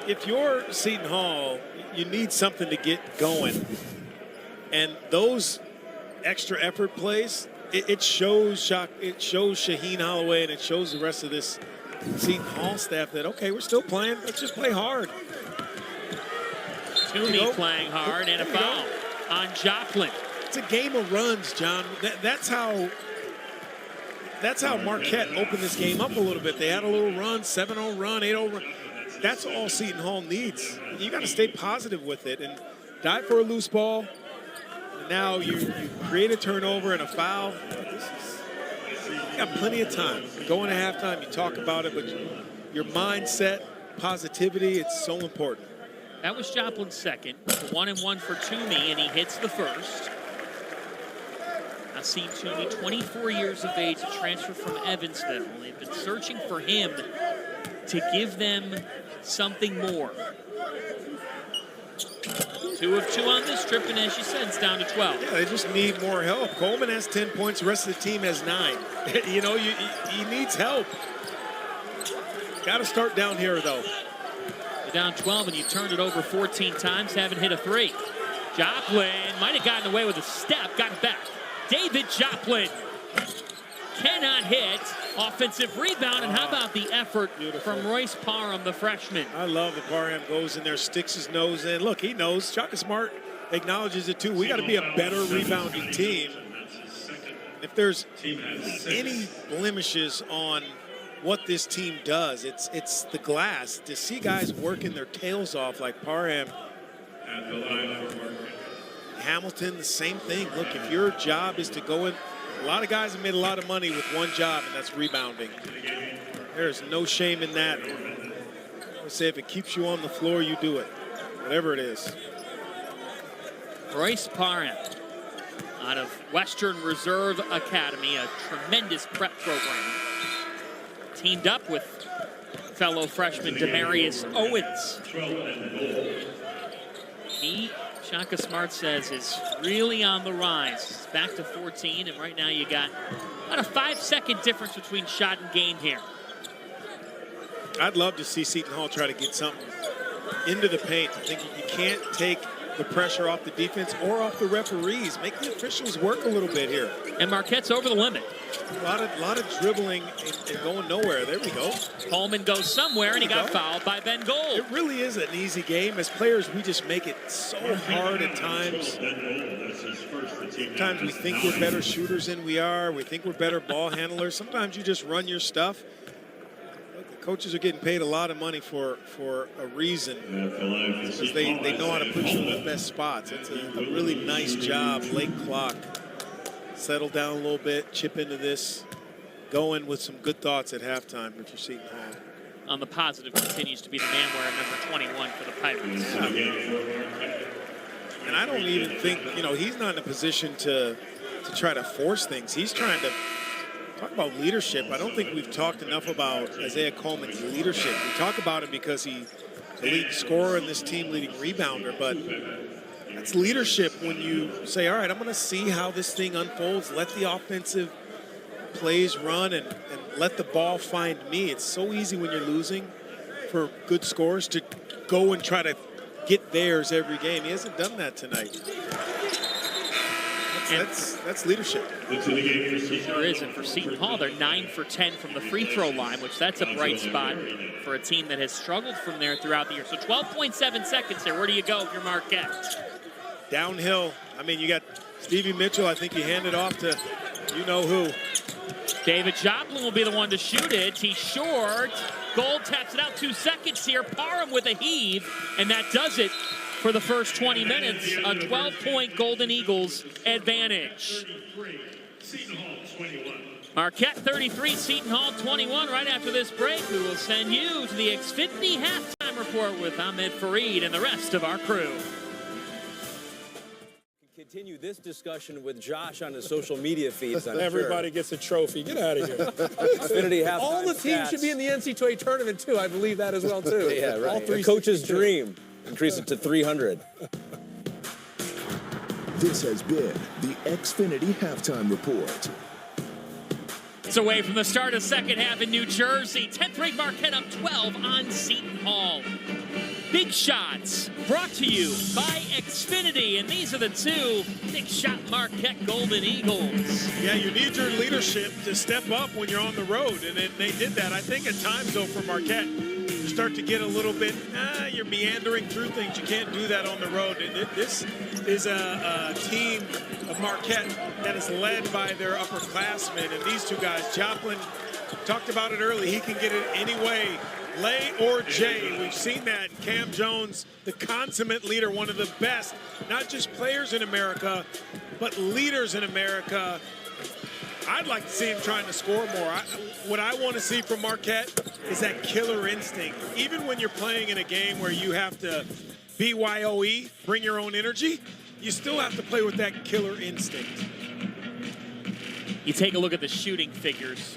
if you're Seton Hall, you need something to get going. And those extra effort plays, it shows Shaheen Holloway and it shows the rest of this Seton Hall staff that, okay, we're still playing. Let's just play hard. Tooney playing hard and a foul on Joplin. It's a game of runs, John. That's how Marquette opened this game up a little bit. They had a little run, 7-0 run, 8-0 run. That's all Seton Hall needs. You got to stay positive with it and dive for a loose ball. And now you create a turnover and a foul. You got plenty of time. Going to halftime, you talk about it, but your mindset, positivity, it's so important. That was Joplin's second. 1-1 for Toomey, and he hits the first. Nassim Toomey, 24 years of age, a transfer from Evansville. They've been searching for him to give them something more. 2 of 2 on this trip, and as you said, it's down to 12. Yeah, they just need more help. Coleman has 10 points. The rest of the team has 9. You know, he needs help. Got to start down here, though. You're down 12, and you turned it over 14 times, haven't hit a 3. Joplin might have gotten away with a step, got it back. David Joplin cannot hit. Offensive rebound, and how about the effort from Royce Parham, the freshman? I love that Parham goes in there, sticks his nose in. Look, he knows. Shaka Smart acknowledges it, too. We got to be a better rebounding team. If there's any blemishes on what this team does, it's the glass. To see guys working their tails off like Parham. Hamilton, the same thing. Look, if your job is to go in, a lot of guys have made a lot of money with one job, and that's rebounding. There's no shame in that. I would say if it keeps you on the floor, you do it, whatever it is. Royce Parham out of Western Reserve Academy, a tremendous prep program. Teamed up with fellow freshman Demarius Owens. He, Shaka Smart says, is really on the rise. He's back to 14, and right now you got about a 5-second difference between shot and game here. I'd love to see Seton Hall try to get something into the paint. I think you can't take the pressure off the defense or off the referees. Make the officials work a little bit here. And Marquette's over the limit. A lot of dribbling and going nowhere. There we go. Coleman goes somewhere, and he got fouled by Ben Gold. It really is an easy game. As players, we just make it so hard at times. Sometimes we think we're better shooters than we are. We think we're better ball handlers. Sometimes you just run your stuff. Look, the coaches are getting paid a lot of money for a reason. Because they know how to put you in the best spots. It's a really nice job. Late clock. Settle down a little bit, chip into this, go in with some good thoughts at halftime if you're Seton Hall. On the positive, continues to be the man wearing number 21 for the Pirates. And I don't even think, he's not in a position to try to force things. He's trying to talk about leadership. I don't think we've talked enough about Isaiah Coleman's leadership. We talk about it because he's the lead scorer in this team, leading rebounder, but that's leadership when you say, all right, I'm going to see how this thing unfolds. Let the offensive plays run and let the ball find me. It's so easy when you're losing for good scores to go and try to get theirs every game. He hasn't done that tonight. That's leadership. Sure is, and for Seton Hall, they're 9 for 10 from the free throw line, which that's a bright spot for a team that has struggled from there throughout the year. So 12.7 seconds there. Where do you go if you're Marquette? Downhill. I mean, you got Stevie Mitchell. I think he handed off to you-know-who. David Joplin will be the one to shoot it. He's short. Gold taps it out. 2 seconds here. Parham with a heave, and that does it for the first 20 minutes. A 12-point Golden Eagles advantage. Marquette 33, Seton Hall 21. Right after this break, we will send you to the Xfinity Halftime Report with Ahmed Fareed and the rest of our crew. Continue this discussion with Josh on his social media feeds. Everybody gets a trophy. Get out of here. Xfinity halftime All the teams should be in the NCAA tournament, too. I believe that as well, too. Yeah, right. All three a coach's dream. Increase it to 300. This has been the Xfinity Halftime Report. It's away from the start of second half in New Jersey. 10th ranked Marquette up 12 on Seton Hall. Big Shots brought to you by Xfinity, and these are the 2 Big Shot Marquette Golden Eagles. Yeah, you need your leadership to step up when you're on the road, and they did that. I think at times, though, for Marquette, start to get a little bit, you're meandering through things. You can't do that on the road. This is a team of Marquette that is led by their upperclassmen. And these two guys, Joplin talked about it early. He can get it any way, lay or J. We've seen that. Cam Jones, the consummate leader, one of the best, not just players in America, but leaders in America. I'd like to see him trying to score more. What I want to see from Marquette is that killer instinct. Even when you're playing in a game where you have to BYOE, bring your own energy, you still have to play with that killer instinct. You take a look at the shooting figures.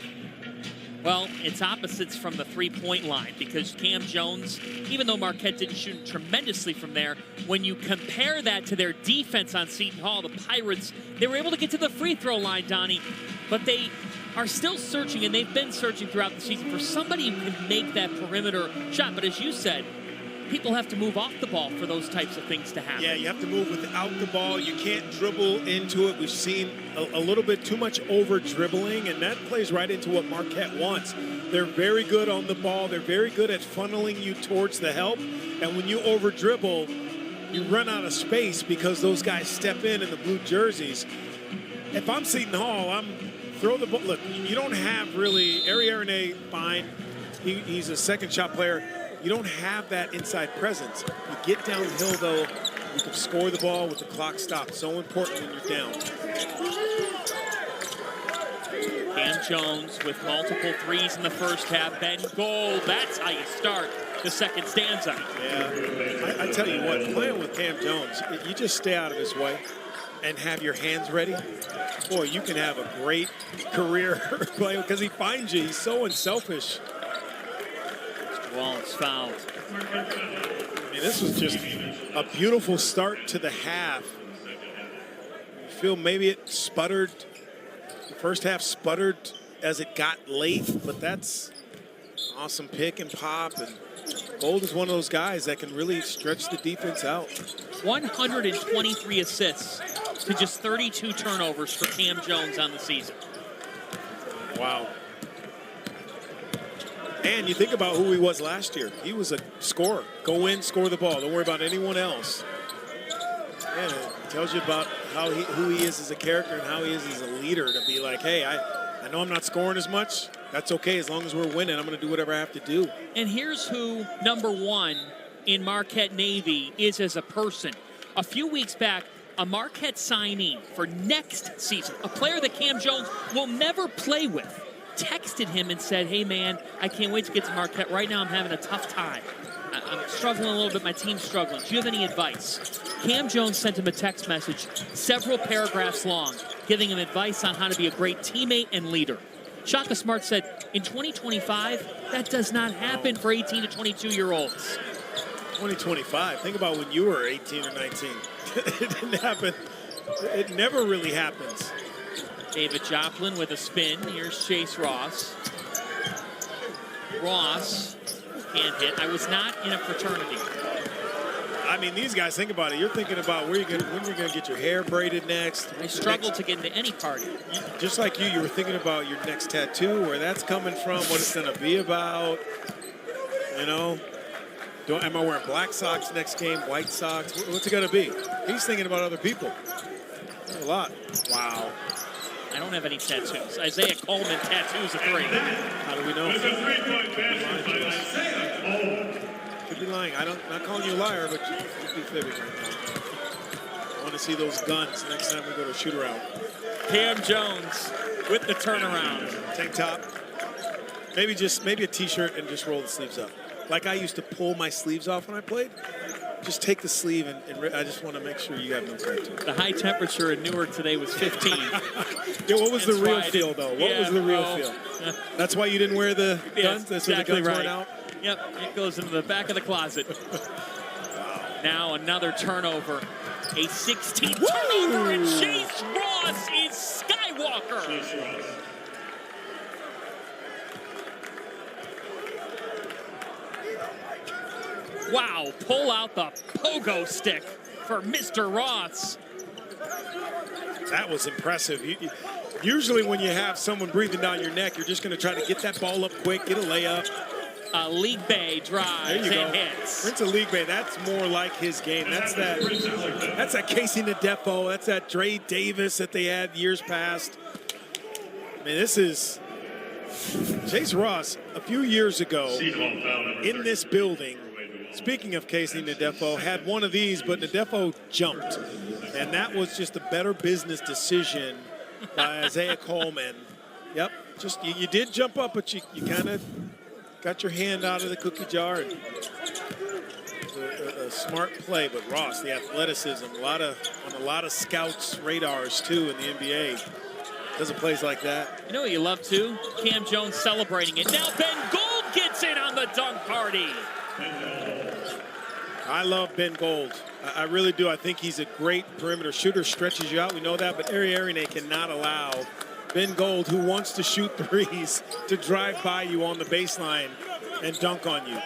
Well, it's opposites from the three-point line because Cam Jones, even though Marquette didn't shoot tremendously from there, when you compare that to their defense on Seton Hall, the Pirates, they were able to get to the free throw line, Donnie, but they are still searching, and they've been searching throughout the season for somebody who can make that perimeter shot. But as you said, people have to move off the ball for those types of things to happen. Yeah, you have to move without the ball. You can't dribble into it. We've seen a little bit too much over dribbling, and that plays right into what Marquette wants. They're very good on the ball. They're very good at funneling you towards the help. And when you over dribble, you run out of space because those guys step in the blue jerseys. If I'm Seton Hall, I'm throw the ball. Look, you don't have really, Ari Aronay, fine. He's a second shot player. You don't have that inside presence. You get downhill, though, you can score the ball with the clock stopped. So important when you're down. Cam Jones with multiple threes in the first half. Ben Gold, that's how you start the second stanza. Yeah, I tell you what, playing with Cam Jones, you just stay out of his way and have your hands ready. Boy, you can have a great career playing because he finds you. He's so unselfish. Wallace fouled. I mean, this was just a beautiful start to the half. You feel maybe it sputtered. The first half sputtered as it got late, but that's awesome pick and pop. And Gold is one of those guys that can really stretch the defense out. 123 assists to just 32 turnovers for Cam Jones on the season. Wow. And you think about who he was last year. He was a scorer. Go in, score the ball. Don't worry about anyone else. And it tells you about who he is as a character and how he is as a leader to be like, hey, I know I'm not scoring as much. That's okay. As long as we're winning, I'm going to do whatever I have to do. And here's who number one in Marquette Navy is as a person. A few weeks back, a Marquette signee for next season, a player that Cam Jones will never play with, texted him and said, hey, man, I can't wait to get to Marquette. Right now I'm having a tough time. I'm struggling a little bit. My team's struggling. Do you have any advice? Cam Jones sent him a text message, several paragraphs long, giving him advice on how to be a great teammate and leader. Shaka Smart said, in 2025, that does not happen for 18 to 22-year-olds. 2025. Think about when you were 18 or 19. It didn't happen. It never really happens. David Joplin with a spin. Here's Chase Ross. Ross can't hit. I was not in a fraternity. I mean, these guys, think about it. You're thinking about when you're going to get your hair braided next. I struggled to get into any party. Just like you were thinking about your next tattoo, where that's coming from, what it's going to be about. You know, am I wearing black socks next game, white socks? What's it going to be? He's thinking about other people. A lot. Wow. I don't have any tattoos. Isaiah Coleman tattoos a three. How do we know? Could be lying. I'm not calling you a liar, but you could be fibbing right now. I want to see those guns next time we go to shoot around. Cam Jones with the turnaround. Tank top. Maybe a t-shirt and just roll the sleeves up. Like I used to pull my sleeves off when I played. Just take the sleeve and I just want to make sure you have no tattoos. The high temperature in Newark today was 15. Yeah, what was the real feel, though? What was the real feel? That's why you didn't wear the guns? That's exactly why the guns right. weren't out? Yep, it goes into the back of the closet. Now another turnover. A 16th turnover, and Chase Ross is Skywalker. Chase Ross. Wow, pull out the pogo stick for Mr. Ross. That was impressive. Usually when you have someone breathing down your neck, you're just going to try to get that ball up quick, get a layup. League Bay drives There you go. and hits. Prince of League Bay, that's more like his game. That's that Casey Nadefo. That's that Dre Davis that they had years past. I mean, this is Chase Ross a few years ago in this building. Speaking of Casey Nadefo, had one of these, but Nadefo jumped. And that was just a better business decision by Isaiah Coleman. Yep, just you did jump up, but you kind of got your hand out of the cookie jar. And a smart play, but Ross, the athleticism, on a lot of scouts' radars too in the NBA. Does a plays like that. You know what you love too? Cam Jones celebrating it. Now Ben Gold gets in on the dunk party. I love Ben Gold. I really do. I think he's a great perimeter shooter, stretches you out. We know that, but Ari Arine cannot allow Ben Gold, who wants to shoot threes, to drive by you on the baseline and dunk on you.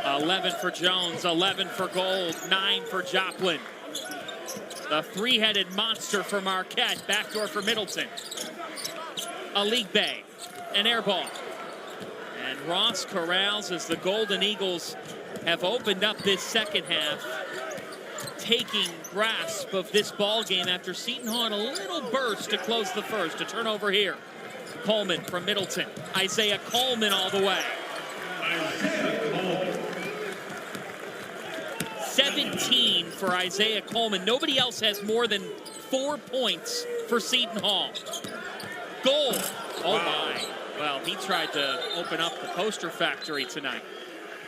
$11 for Jones, 11 for Gold, 9 for Joplin. The three-headed monster for Marquette, backdoor for Middleton. A League Bay, an air ball. And Ross corrals as the Golden Eagles have opened up this second half, taking grasp of this ball game after Seton Hall had a little burst to close the first. A turnover here. Coleman from Middleton. Isaiah Coleman all the way. 17 for Isaiah Coleman. Nobody else has more than 4 points for Seton Hall. Goal. Oh my. Well, he tried to open up the poster factory tonight.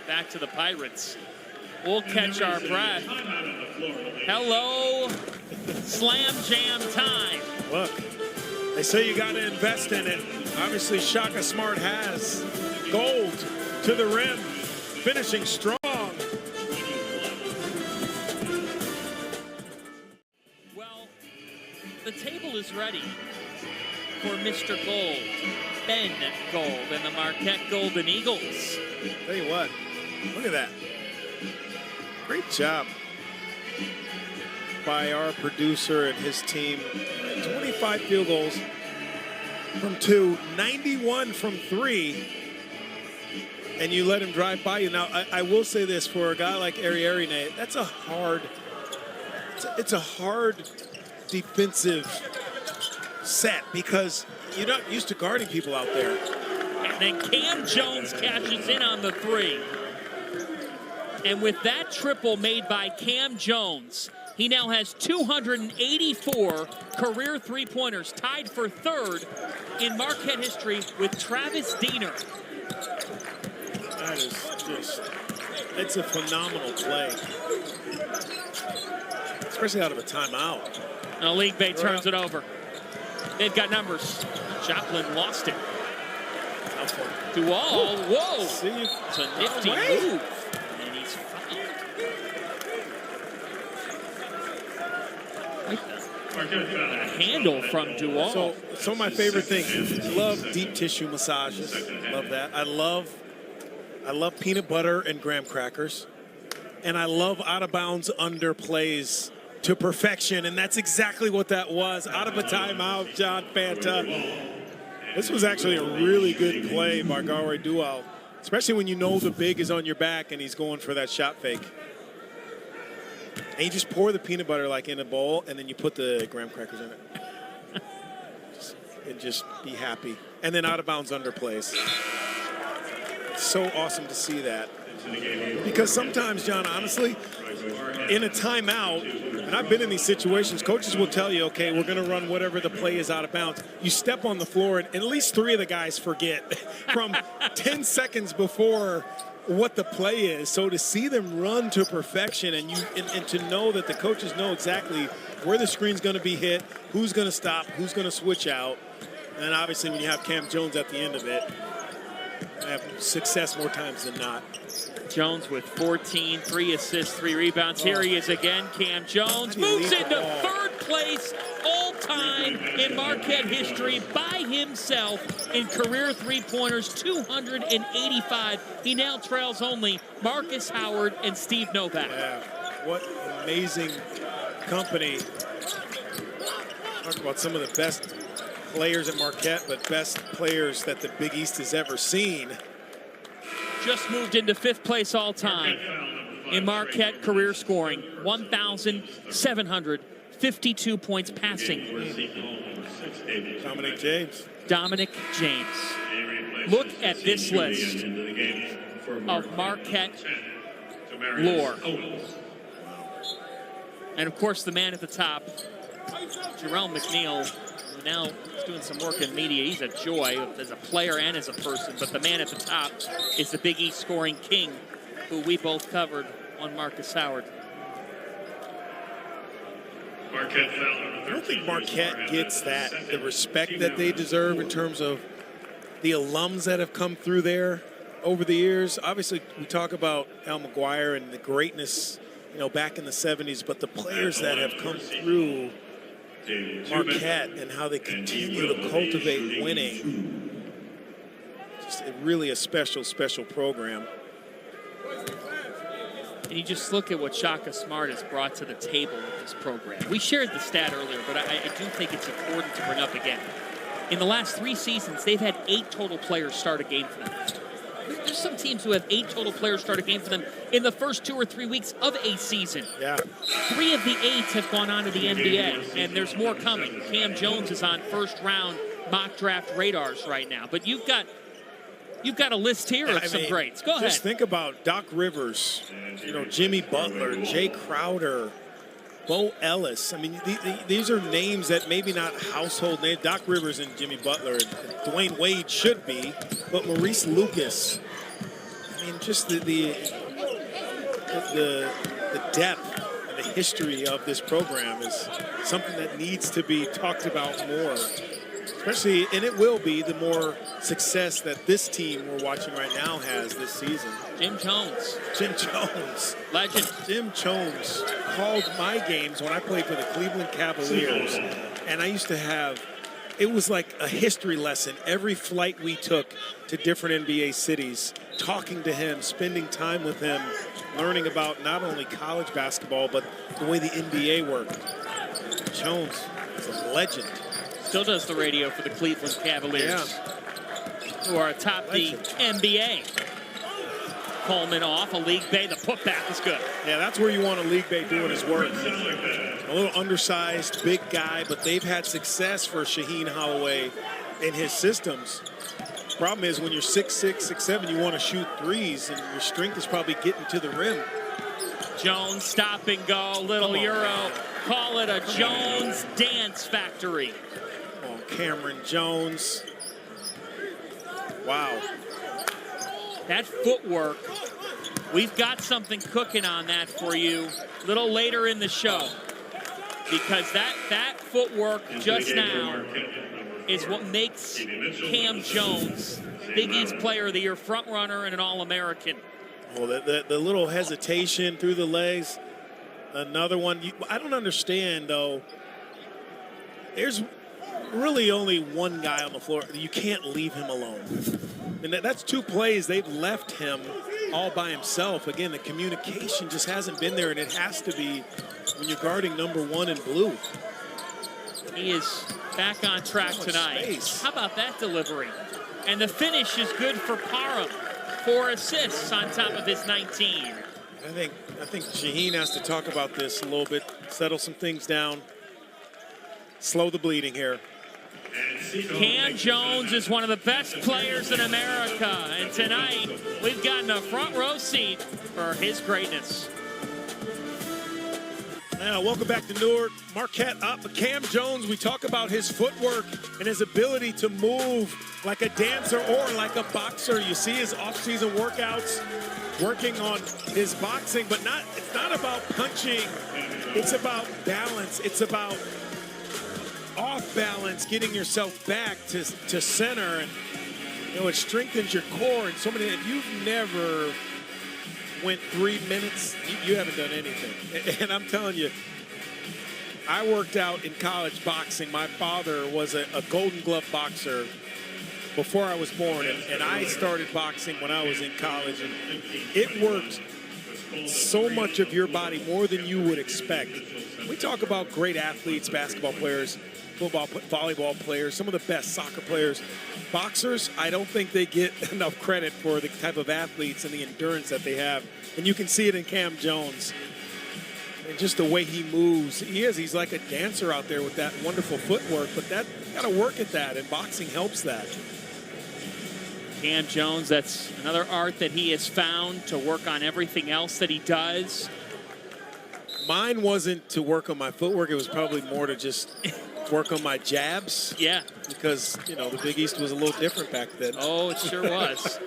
Back to the Pirates. We'll catch our breath. Hello, Slam Jam time. Look, they say you got to invest in it. Obviously, Shaka Smart has. Gold to the rim, finishing strong. Well, the table is ready for Mr. Gold, Ben Gold, and the Marquette Golden Eagles. Tell you what, look at that. Great job by our producer and his team. 25 field goals from 2, 91 from 3, and you let him drive by you. Now, I will say this, for a guy like Ari Arine, that's a hard, it's a hard defensive set because you're not used to guarding people out there. And then Cam Jones cashes in on the three. And with that triple made by Cam Jones, he now has 284 career three-pointers, tied for third in Marquette history with Travis Diener. That is just, it's a phenomenal play. Especially out of a timeout. Now League Bay turns it over. They've got numbers. Joplin lost it. Duval, whoa! See, It's a nifty move. And he's fouled. A handle from Duval. So my favorite thing, love deep tissue massages. Love that. I love peanut butter and graham crackers. And I love out of bounds underplays to perfection. And that's exactly what that was. Out of a timeout, John Fanta. This was actually a really good play by Garwe Duval, especially when you know the big is on your back and he's going for that shot fake. And you just pour the peanut butter like in a bowl, and then you put the graham crackers in it. And just be happy. And then out of bounds underplays. It's so awesome to see that. Because sometimes, John, honestly, in a timeout, and I've been in these situations, coaches will tell you, okay, we're going to run whatever the play is out of bounds. You step on the floor, and at least 3 of the guys forget from 10 seconds before what the play is. So to see them run to perfection and to know that the coaches know exactly where the screen's going to be hit, who's going to stop, who's going to switch out. And then obviously when you have Cam Jones at the end of it, you have success more times than not. Jones with 14, 3 assists, 3 rebounds. Here he is again. Cam Jones moves into third place all-time in Marquette history by himself in career three-pointers, 285. He now trails only Marcus Howard and Steve Novak. Yeah, what amazing company. Talk about some of the best players at Marquette, but best players that the Big East has ever seen. Just moved into 5th place all time in Marquette career scoring, 1,752 points passing. Dominic James. Dominic James. Look at this list of Marquette lore. And of course, the man at the top, Jerome McNeil, who now is doing some work in media. He's a joy as a player and as a person, but the man at the top is the Big East scoring king, who we both covered on Marcus Howard. I don't think Marquette gets the respect that they deserve in terms of the alums that have come through there over the years. Obviously, we talk about Al McGuire and the greatness, back in the 70s, but the players that have come through Marquette and how they continue to cultivate winning. Just really a special, special program. And you just look at what Shaka Smart has brought to the table with this program. We shared the stat earlier, but I do think it's important to bring up again. In the last 3 seasons, they've had 8 total players start a game for them. There's some teams who have 8 total players start a game for them in the first 2 or 3 weeks of a season. Yeah. 3 of the 8 have gone on to the NBA, and there's more coming. Cam Jones is on first-round mock draft radars right now. But you've got a list here of some greats. Go ahead. Just think about Doc Rivers, Jimmy Butler, Jay Crowder, Bo Ellis. I mean, these are names that maybe not household names. Doc Rivers and Jimmy Butler, Dwayne Wade should be, but Maurice Lucas. I mean, just the depth and the history of this program is something that needs to be talked about more. Especially, and it will be, the more success that this team we're watching right now has this season. Jim Jones. Legend. Jim Jones called my games when I played for the Cleveland Cavaliers. And I used to have, it was like a history lesson. Every flight we took to different NBA cities, talking to him, spending time with him, learning about not only college basketball, but the way the NBA worked. Jones is a legend. Still does the radio for the Cleveland Cavaliers, who are atop the NBA. Coleman off, a league bay. The putback is good. Yeah, that's where you want a league bay doing his work. A little undersized, big guy, but they've had success for Shaheen Holloway in his systems. Problem is, when you're 6'6", 6'7", you want to shoot threes, and your strength is probably getting to the rim. Jones, stop and go, little Euro. Call it a Jones dance factory. Cameron Jones. Wow. That footwork, we've got something cooking on that for you a little later in the show. Because that footwork just now is what makes Cam Jones Big East Player of the Year, front runner and an All-American. Well, the little hesitation through the legs. Another one. I don't understand, though. There's really only one guy on the floor. You can't leave him alone. And that's 2 plays they've left him all by himself. Again, the communication just hasn't been there, and it has to be when you're guarding #1 in blue. He is back on track tonight. Space. How about that delivery? And the finish is good for Parham. 4 assists on top of his 19. I think Shaheen has to talk about this a little bit, settle some things down, slow the bleeding here. Cam Jones is one of the best players in America, and tonight we've gotten a front row seat for his greatness. Now, welcome back to Newark. Marquette up. Cam Jones, we talk about his footwork and his ability to move like a dancer or like a boxer. You see his off-season workouts working on his boxing, but it's not about punching. It's about balance. It's about off balance, getting yourself back to center, and it strengthens your core. And so many, if you've never went 3 minutes, you haven't done anything. And I'm telling you, I worked out in college boxing. My father was a Golden Glove boxer before I was born, and I started boxing when I was in college, and it worked so much of your body more than you would expect. We talk about great athletes, basketball players. football, volleyball players, some of the best soccer players. Boxers, I don't think they get enough credit for the type of athletes and the endurance that they have. And you can see it in Cam Jones. And just the way he moves. He's like a dancer out there with that wonderful footwork, but that got to work at that, and boxing helps that. Cam Jones, that's another art that he has found to work on everything else that he does. Mine wasn't to work on my footwork. It was probably more to just work on my jabs. Yeah. Because, you know, the Big East was a little different back then. Oh, it sure was.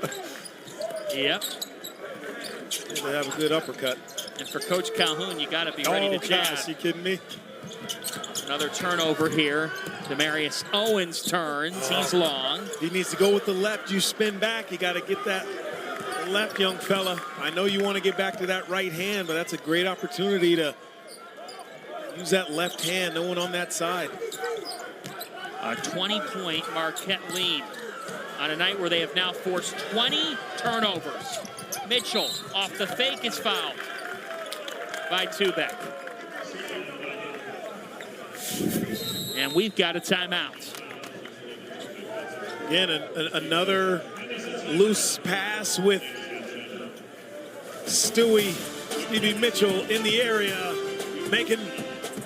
Yep. They have a good uppercut. And for Coach Calhoun, you got to be ready to jab. Gosh, you kidding me? Another turnover here. Demarius Owens turns. He's long. He needs to go with the left. You spin back. You got to get that left, young fella. I know you want to get back to that right hand, but that's a great opportunity to use that left hand. No one on that side. A 20-point Marquette lead on a night where they have now forced 20 turnovers. Mitchell off the fake is fouled by Tubeck. And we've got a timeout. Again, another loose pass with Stevie Mitchell in the area, making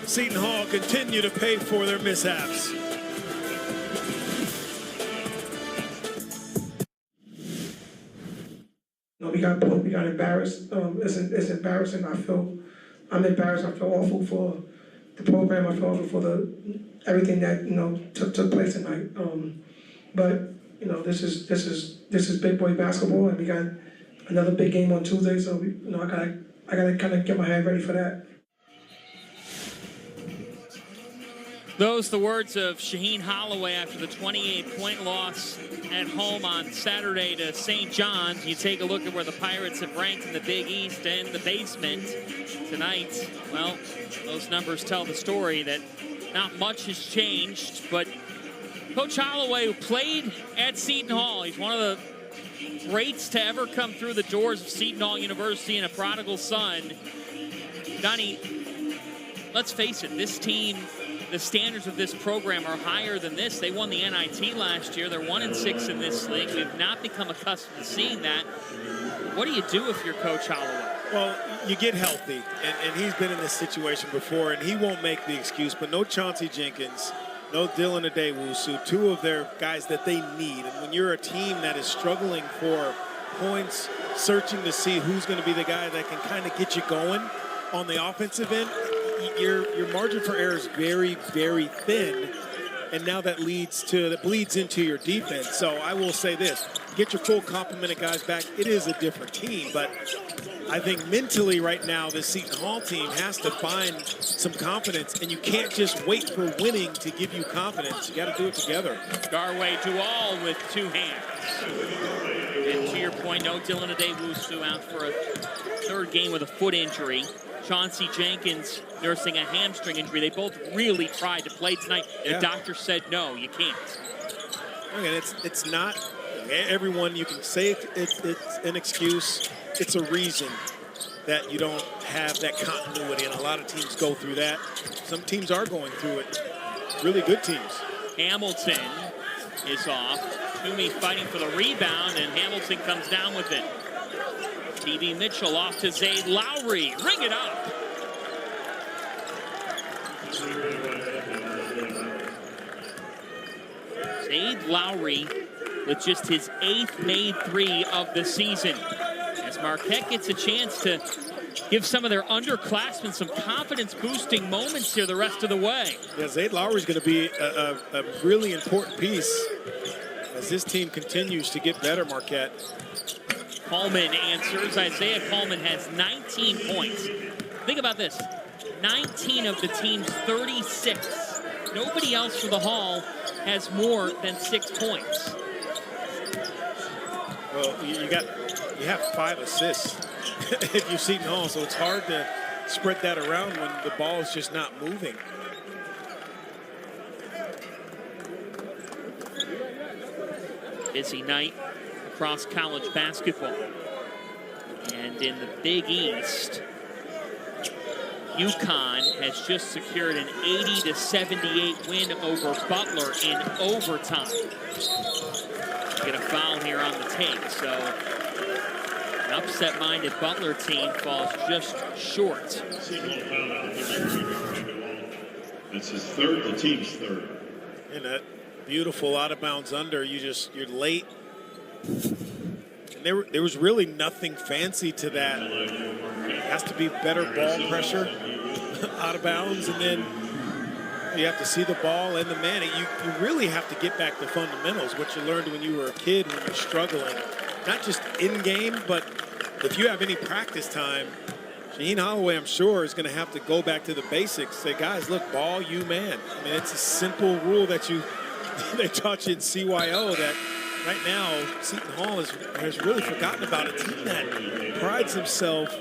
Seton Hall continue to pay for their mishaps. We got embarrassed. It's embarrassing. I'm embarrassed. I feel awful for the program. I feel awful for everything that took place tonight. But this is big boy basketball, and we got another big game on Tuesday. So I gotta kind of get my head ready for that. Those the words of Shaheen Holloway after the 28-point loss at home on Saturday to St. John's. You take a look at where the Pirates have ranked in the Big East and the basement tonight. Well, those numbers tell the story that not much has changed, but Coach Holloway, who played at Seton Hall, he's one of the greats to ever come through the doors of Seton Hall University and a prodigal son. Donnie, let's face it, this team, the standards of this program are higher than this. They won the NIT last year. They're 1-6 in this league. We've not become accustomed to seeing that. What do you do if you're Coach Holloway? Well, you get healthy, and he's been in this situation before, and he won't make the excuse, but no Chauncey Jenkins, no Dylan Adewusu, two of their guys that they need. And when you're a team that is struggling for points, searching to see who's going to be the guy that can kind of get you going on the offensive end, your margin for error is very, very thin, and now that bleeds into your defense. So I will say this: get your full complement of guys back. It is a different team, but I think mentally right now this Seton Hall team has to find some confidence, and you can't just wait for winning to give you confidence. You got to do it together. Garway Dual with two hands. And to your point, no Dylan Adewusu out for a third game with a foot injury. Chauncey Jenkins nursing a hamstring injury. They both really tried to play tonight. The doctor said, no, you can't. Okay, it's not everyone. You can say it's an excuse. It's a reason that you don't have that continuity, and a lot of teams go through that. Some teams are going through it. Really good teams. Hamilton is off. Toomey fighting for the rebound, and Hamilton comes down with it. Stevie Mitchell off to Zayd Lowry. Ring it up. Zayd Lowry with just his 8th made three of the season. As Marquette gets a chance to give some of their underclassmen some confidence-boosting moments here the rest of the way. Yeah, Zayd Lowry is going to be a really important piece as this team continues to get better, Marquette. Coleman answers. Isaiah Coleman has 19 points. Think about this. 19 of the team's 36. Nobody else for the Hall has more than 6 points. Well, you have 5 assists if you've seen Hall, so it's hard to spread that around when the ball is just not moving. Busy night across college basketball. And in the Big East, UConn has just secured an 80-78 win over Butler in overtime. Get a foul here on the take, so an upset-minded Butler team falls just short. Seton Hall foul on the 33. That's his third, the team's third. And that beautiful out-of-bounds under, you're late. And there was really nothing fancy to that. It has to be better ball pressure out of bounds, and then you have to see the ball and the man. You really have to get back to fundamentals, what you learned when you were a kid, when you're struggling. Not just in-game, but if you have any practice time, Shaheen Holloway, I'm sure, is going to have to go back to the basics. Say, guys, look, ball, you, man. I mean, it's a simple rule that they taught you in CYO that right now Seton Hall has really forgotten about, a team that prides himself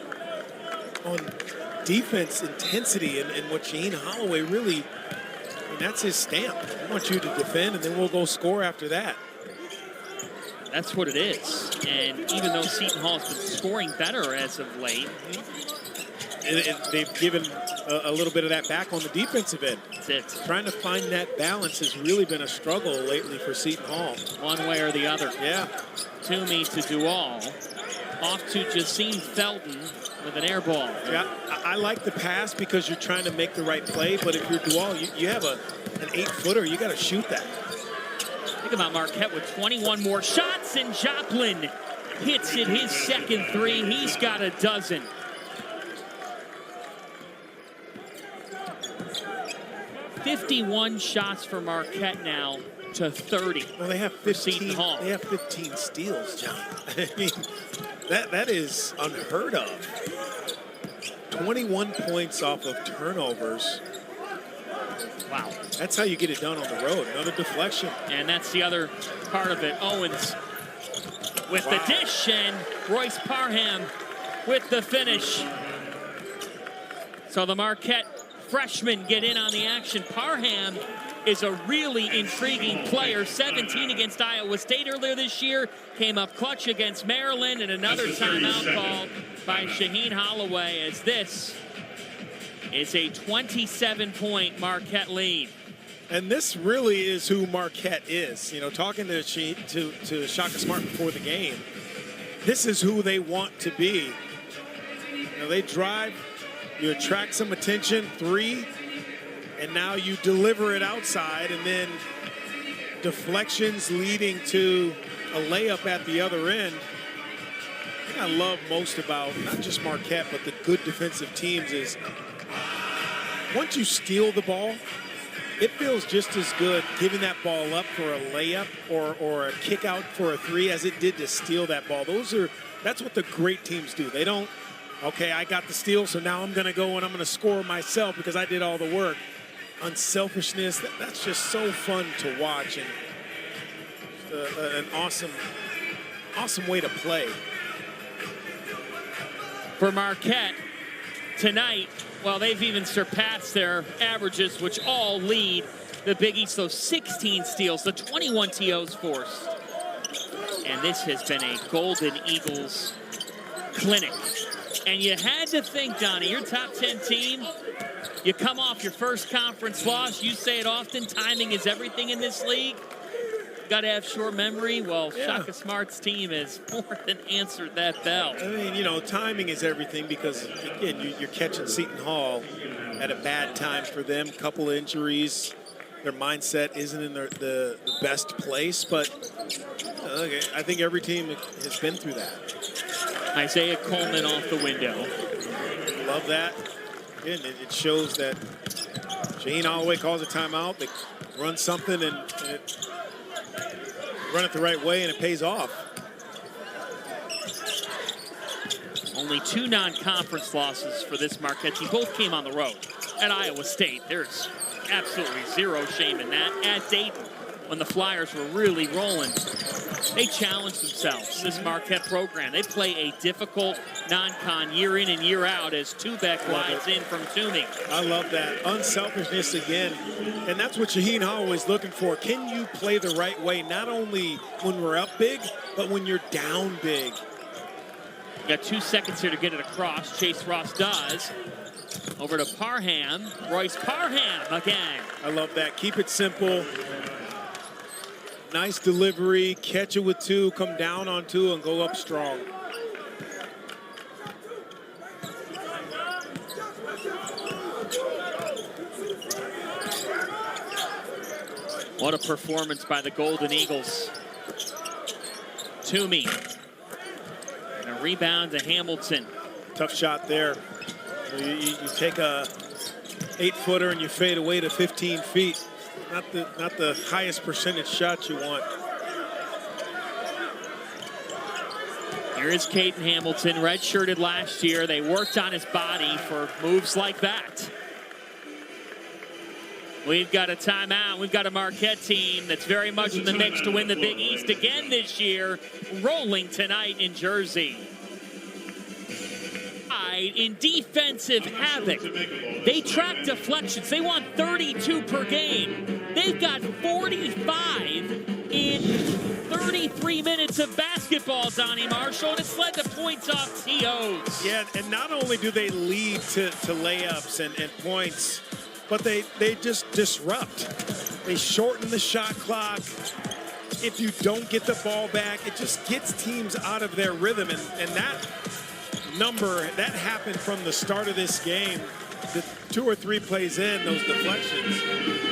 on defense intensity, and what Shaheen Holloway really, I mean, that's his stamp. I want you to defend, and then we'll go score after that. That's what it is. And even though Seton Hall's been scoring better as of late, they've given a little bit of that back on the defensive end. that's it. Trying to find that balance has really been a struggle lately for Seton Hall. One way or the other. Yeah. Toomey to Dual. Off to Jacine Felton with an air ball. Yeah, I like the pass because you're trying to make the right play, but if you're Dual, you have an 8-footer, you got to shoot that. Think about Marquette with 21 more shots, and Joplin hits it, his second three. He's got a dozen. .51 shots for Marquette now to 30. Well, they have 15. Seton Hall. They have 15 steals, John. I mean, that is unheard of. 21 points off of turnovers. Wow. That's how you get it done on the road. Another deflection. And that's the other part of it. Owens with the dish, and Royce Parham with the finish. So the Marquette freshmen get in on the action. Parham is a really intriguing player. 17 against Iowa State earlier this year. Came up clutch against Maryland, and another timeout called by Shaheen Holloway, as this is a 27-point Marquette lead. And this really is who Marquette is. You know, talking to Shaka Smart before the game, this is who they want to be. You know, they drive, you attract some attention, three, and now you deliver it outside, and then deflections leading to a layup at the other end. The thing I love most about not just Marquette, but the good defensive teams is once you steal the ball, it feels just as good giving that ball up for a layup or a kick out for a three as it did to steal that ball. That's what the great teams do. They don't, okay, I got the steal, so now I'm going to go and I'm going to score myself because I did all the work. Unselfishness, that's just so fun to watch, and an awesome way to play. For Marquette tonight, well, they've even surpassed their averages, which all lead the Big East. Those 16 steals, the 21 TOs forced. And this has been a Golden Eagles clinic. And you had to think, Donnie, your top 10 team, you come off your first conference loss. You say it often, timing is everything in this league. Got to have short memory. Well, yeah. Shaka Smart's team has more than answered that bell. I mean, you know, timing is everything because, again, you're catching Seton Hall at a bad time for them. Couple injuries. Their mindset isn't in the best place, but I think every team has been through that. Isaiah Coleman off the window. Love that. Again, it shows that Shaheen Holloway calls a timeout. They run something and run it the right way, and it pays off. Only 2 non-conference losses for this Marquette team. Both came on the road at Iowa State. There's absolutely zero shame in that. At Dayton, when the Flyers were really rolling, they challenged themselves. This Marquette program, they play a difficult non-con year in and year out as Tubeck glides in from Toomey. I love that. Unselfishness again. And that's what Shaheen Holloway's looking for. Can you play the right way, not only when we're up big, but when you're down big? Got 2 seconds here to get it across. Chase Ross does. Over to Parham. Royce Parham again. I love that. Keep it simple. Nice delivery. Catch it with 2. Come down on 2 and go up strong. What a performance by the Golden Eagles. Toomey. And a rebound to Hamilton. Tough shot there. You take a 8-footer and you fade away to 15 feet. Not the highest percentage shot you want. Here is Caden Hamilton, redshirted last year. They worked on his body for moves like that. We've got a timeout. We've got a Marquette team that's very much in the mix to win the Big East again this year, rolling tonight in Jersey. In defensive havoc. They track deflections. They want 32 per game. They've got 45 in 33 minutes of basketball, Donnie Marshall, and it's led to points off TOs. Yeah, and not only do they lead to layups and points, but they just disrupt. They shorten the shot clock. If you don't get the ball back, it just gets teams out of their rhythm, and that number, that happened from the start of this game. The 2 or 3 plays in, those deflections.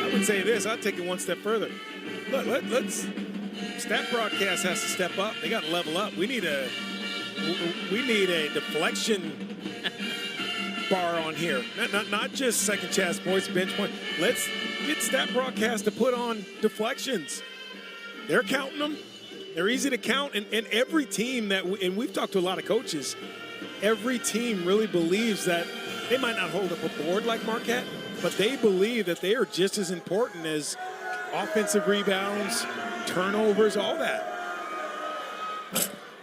I would say this, I'd take it one step further. Look, let's Stat Broadcast has to step up. They got to level up. We need a deflection bar on here. Not just second chance points, bench point. Let's get Stat Broadcast to put on deflections. They're counting them. They're easy to count, and every team and we've talked to a lot of coaches, every team really believes that they might not hold up a board like Marquette, but they believe that they are just as important as offensive rebounds, turnovers, all that.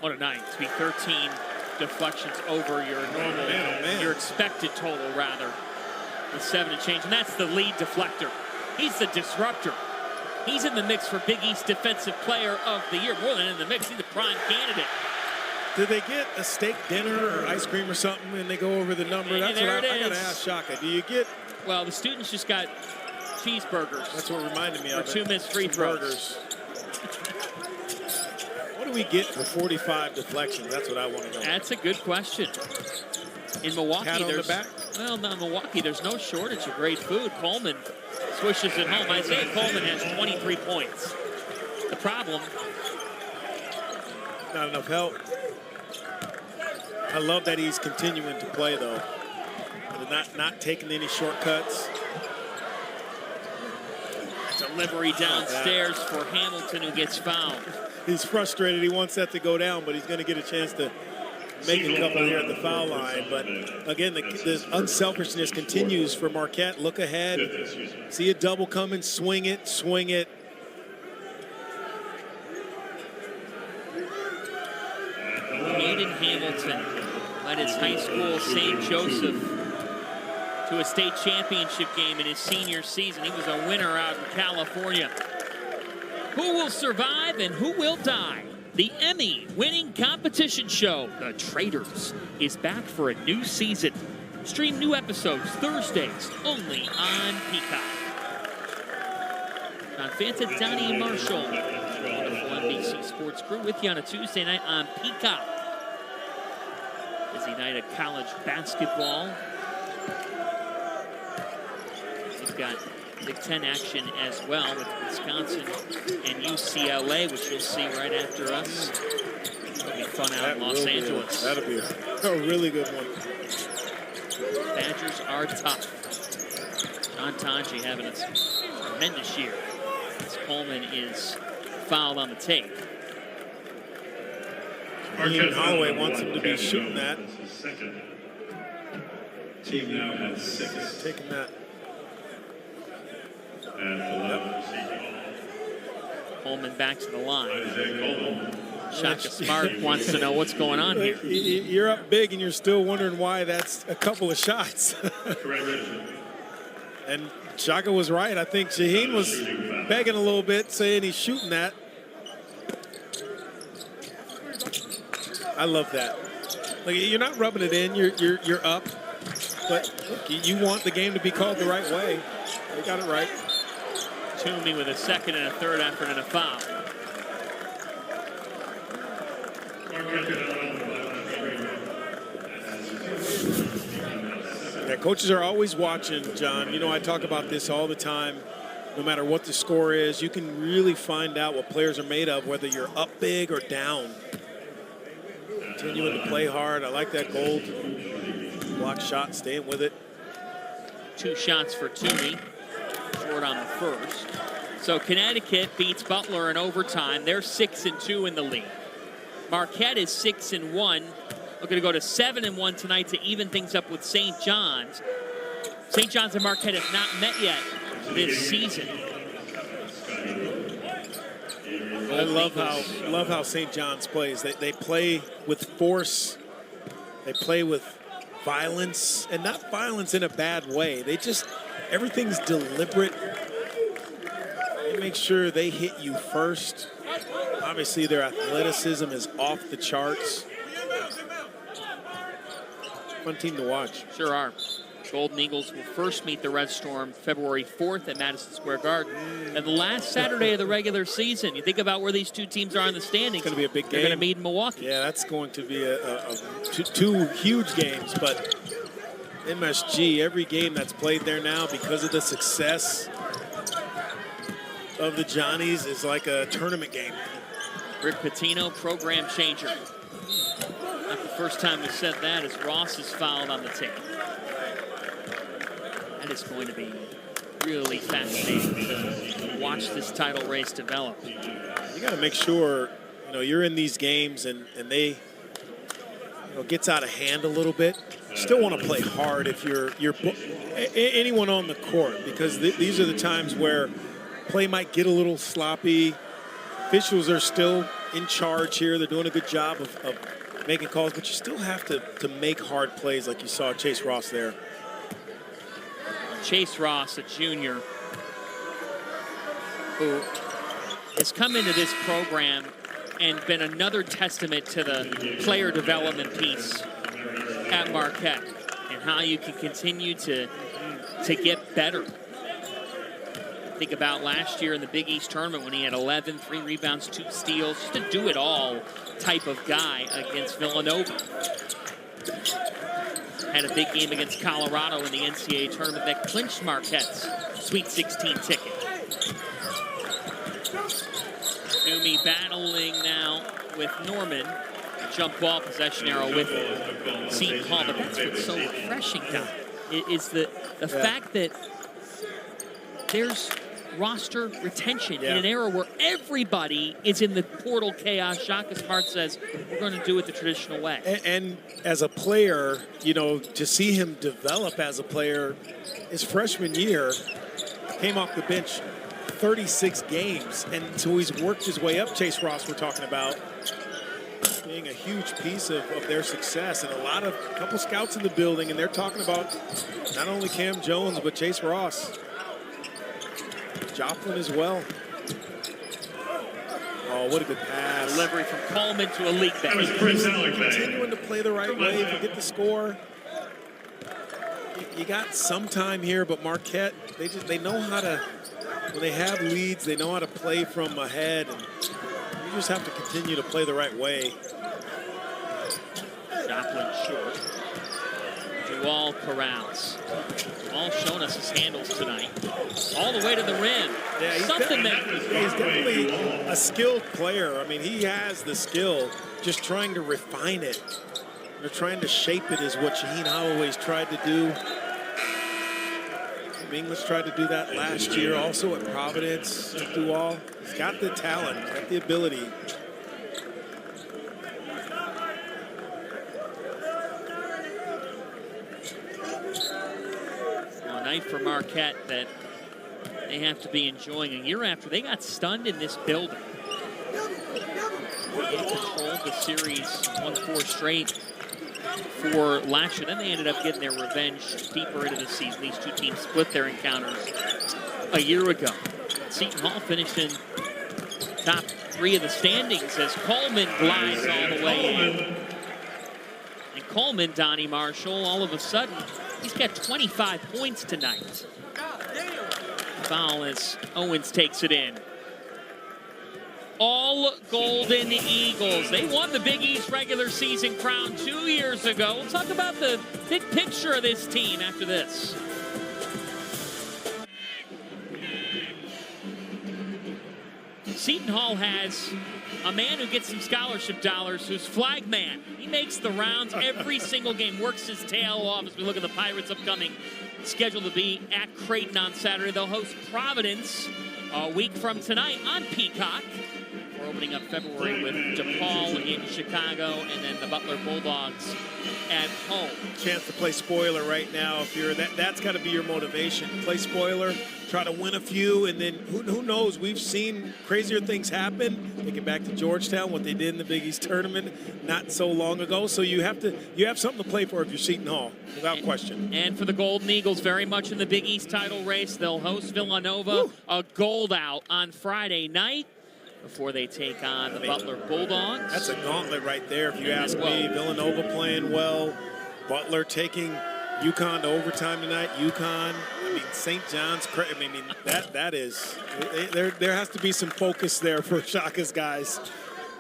What a night to be 13 deflections over your normal, your expected total rather, with 7 to change, and that's the lead deflector. He's the disruptor. He's in the mix for Big East Defensive Player of the Year. More than in the mix, he's the prime candidate. Did they get a steak dinner or ice cream or something and they go over the number? That's what I got to ask Shaka. Do you get? Well, the students just got cheeseburgers. That's what reminded me of it. 2 missed free throws. Burgers. What do we get for 45 deflections? That's what I want to know. That's a good question. In Milwaukee, Pat on there's the back? Well, no, Milwaukee, there's no shortage of great food. Coleman swishes it home. Isaiah Coleman has 23 points. The problem, not enough help. I love that he's continuing to play, though. Not taking any shortcuts. Delivery downstairs for Hamilton, who gets fouled. He's frustrated. He wants that to go down, but he's going to get a chance to make a couple here at the foul line. But again, the unselfishness continues for Marquette. Look ahead. See a double coming. Swing it. Swing it. Hayden Hamilton led his high school St. Joseph to a state championship game in his senior season. He was a winner out in California. Who will survive and who will die? The Emmy-winning competition show, The Traitors, is back for a new season. Stream new episodes Thursdays only on Peacock. John Fanta, Donnie and Marshall, wonderful NBC Sports crew with you on a Tuesday night on Peacock. Busy night of college basketball. We've got Big Ten action as well with Wisconsin and UCLA, which you'll see right after us. It'll be fun out in Los Angeles. That'll be a really good one. Badgers are tough. John Tonji having a tremendous year. As Coleman is fouled on the tape. Ian Holloway wants him to be shooting that. Team now has 6. Taking that. Coleman back to the line. Shaka Smart wants to know what's going on here. You're up big and you're still wondering why that's a couple of shots. And Shaka was right. I think Shaheen was begging a little bit, saying he's shooting that. I love that. Like, you're not rubbing it in. You're up. But look, you want the game to be called the right way. They got it right. Toomey with a second and a third effort and a foul. Yeah, coaches are always watching, John. You know, I talk about this all the time. No matter what the score is, you can really find out what players are made of, whether you're up big or down. Continuing to play hard. I like that Gold block shot, staying with it. 2 shots for Toomey, short on the first. So Connecticut beats Butler in overtime. They're 6-2 in the league. Marquette is 6-1. Looking to go to 7-1 tonight to even things up with St. John's. St. John's and Marquette have not met yet this season. I love how St. John's plays. They play with force. They play with violence, and not violence in a bad way. They just, everything's deliberate. They make sure they hit you first. Obviously, their athleticism is off the charts. Fun team to watch. Sure are. Golden Eagles will first meet the Red Storm February 4th at Madison Square Garden. And the last Saturday of the regular season. You think about where these two teams are in the standings. It's going to be a big game. They're going to meet in Milwaukee. Yeah, that's going to be two huge games. But MSG, every game that's played there now, because of the success of the Johnnies, is like a tournament game. Rick Pitino, program changer. Not the first time we said that, as Ross is fouled on the tape. That is going to be really fascinating to watch this title race develop. You got to make sure, you're in these games and they, gets out of hand a little bit. You still want to play hard if you're anyone on the court, because these are the times where play might get a little sloppy. Officials are still in charge here. They're doing a good job of making calls, but you still have to make hard plays like you saw Chase Ross there. Chase Ross, a junior, who has come into this program and been another testament to the player development piece at Marquette and how you can continue to get better. Think about last year in the Big East tournament when he had 11, 3 rebounds, 2 steals, just a do-it-all type of guy against Villanova. Had a big game against Colorado in the NCAA tournament that clinched Marquette's Sweet 16 ticket. Toomey battling now with Norman. Jump ball possession arrow with Seton Hall, but that's what's so refreshing, Don. Is the fact that there's roster retention in an era where everybody is in the portal chaos. Shaka Smart says, we're going to do it the traditional way. And as a player, to see him develop as a player, his freshman year, came off the bench 36 games. And so he's worked his way up. Chase Ross, we're talking about, being a huge piece of their success. And a couple scouts in the building, and they're talking about not only Cam Jones, but Chase Ross. Joplin as well. Oh, what a good pass. Delivery from Coleman to a leak back. Continuing to play the right way to get the score. You got some time here, but Marquette, they know how to, when they have leads, they know how to play from ahead. And you just have to continue to play the right way. Joplin short. Duval corrals. All showing us his handles tonight. All the way to the rim. Yeah, he's definitely a skilled player. I mean, he has the skill. Just trying to refine it. They're trying to shape it is what Shaheen Holloway's tried to do. English tried to do that last year, also at Providence. Duval, he's got the talent, got the ability. For Marquette that they have to be enjoying a year after they got stunned in this building. They controlled the series 1-4 straight for last year. Then they ended up getting their revenge deeper into the season. These two teams split their encounters a year ago. Seton Hall finished in top 3 of the standings as Coleman glides all the way in. And Coleman, Donnie Marshall, all of a sudden He's got 25 points tonight. Foul as Owens takes it in. All Golden Eagles. They won the Big East regular season crown 2 years ago. We'll talk about the big picture of this team after this. Seton Hall has a man who gets some scholarship dollars, who's flag man. He makes the rounds every single game, works his tail off as we look at the Pirates' upcoming schedule to be at Creighton on Saturday. They'll host Providence a week from tonight on Peacock. We're opening up February with DePaul in Chicago and then the Butler Bulldogs at home. Chance to play spoiler right now. If you're that's got to be your motivation. Play spoiler, try to win a few, and then who knows? We've seen crazier things happen. Thinking back to Georgetown, what they did in the Big East tournament not so long ago. So you have something to play for if you're Seton Hall, without question. And for the Golden Eagles, very much in the Big East title race, they'll host Villanova, a gold out on Friday night before they take on the Butler Bulldogs. That's a gauntlet right there, if you ask me. Villanova playing well, Butler taking UConn to overtime tonight. UConn, St. John's. That is there has to be some focus there for Shaka's guys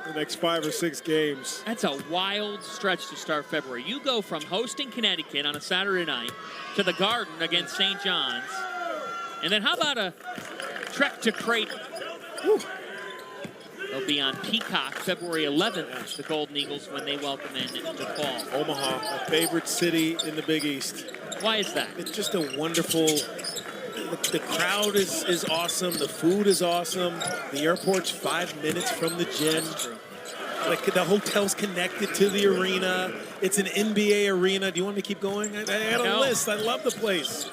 the next 5 or 6 games. That's a wild stretch to start February. You go from hosting Connecticut on a Saturday night to the Garden against St. John's, and then how about a trek to Creighton? Whew. They'll be on Peacock February 11th, the Golden Eagles, when they welcome in DePaul. Omaha, my favorite city in the Big East. Why is that? It's just a wonderful, the crowd is awesome, the food is awesome, the airport's 5 minutes from the gym. Like the hotel's connected to the arena. It's an NBA arena. Do you want me to keep going? I had a list. I love the place.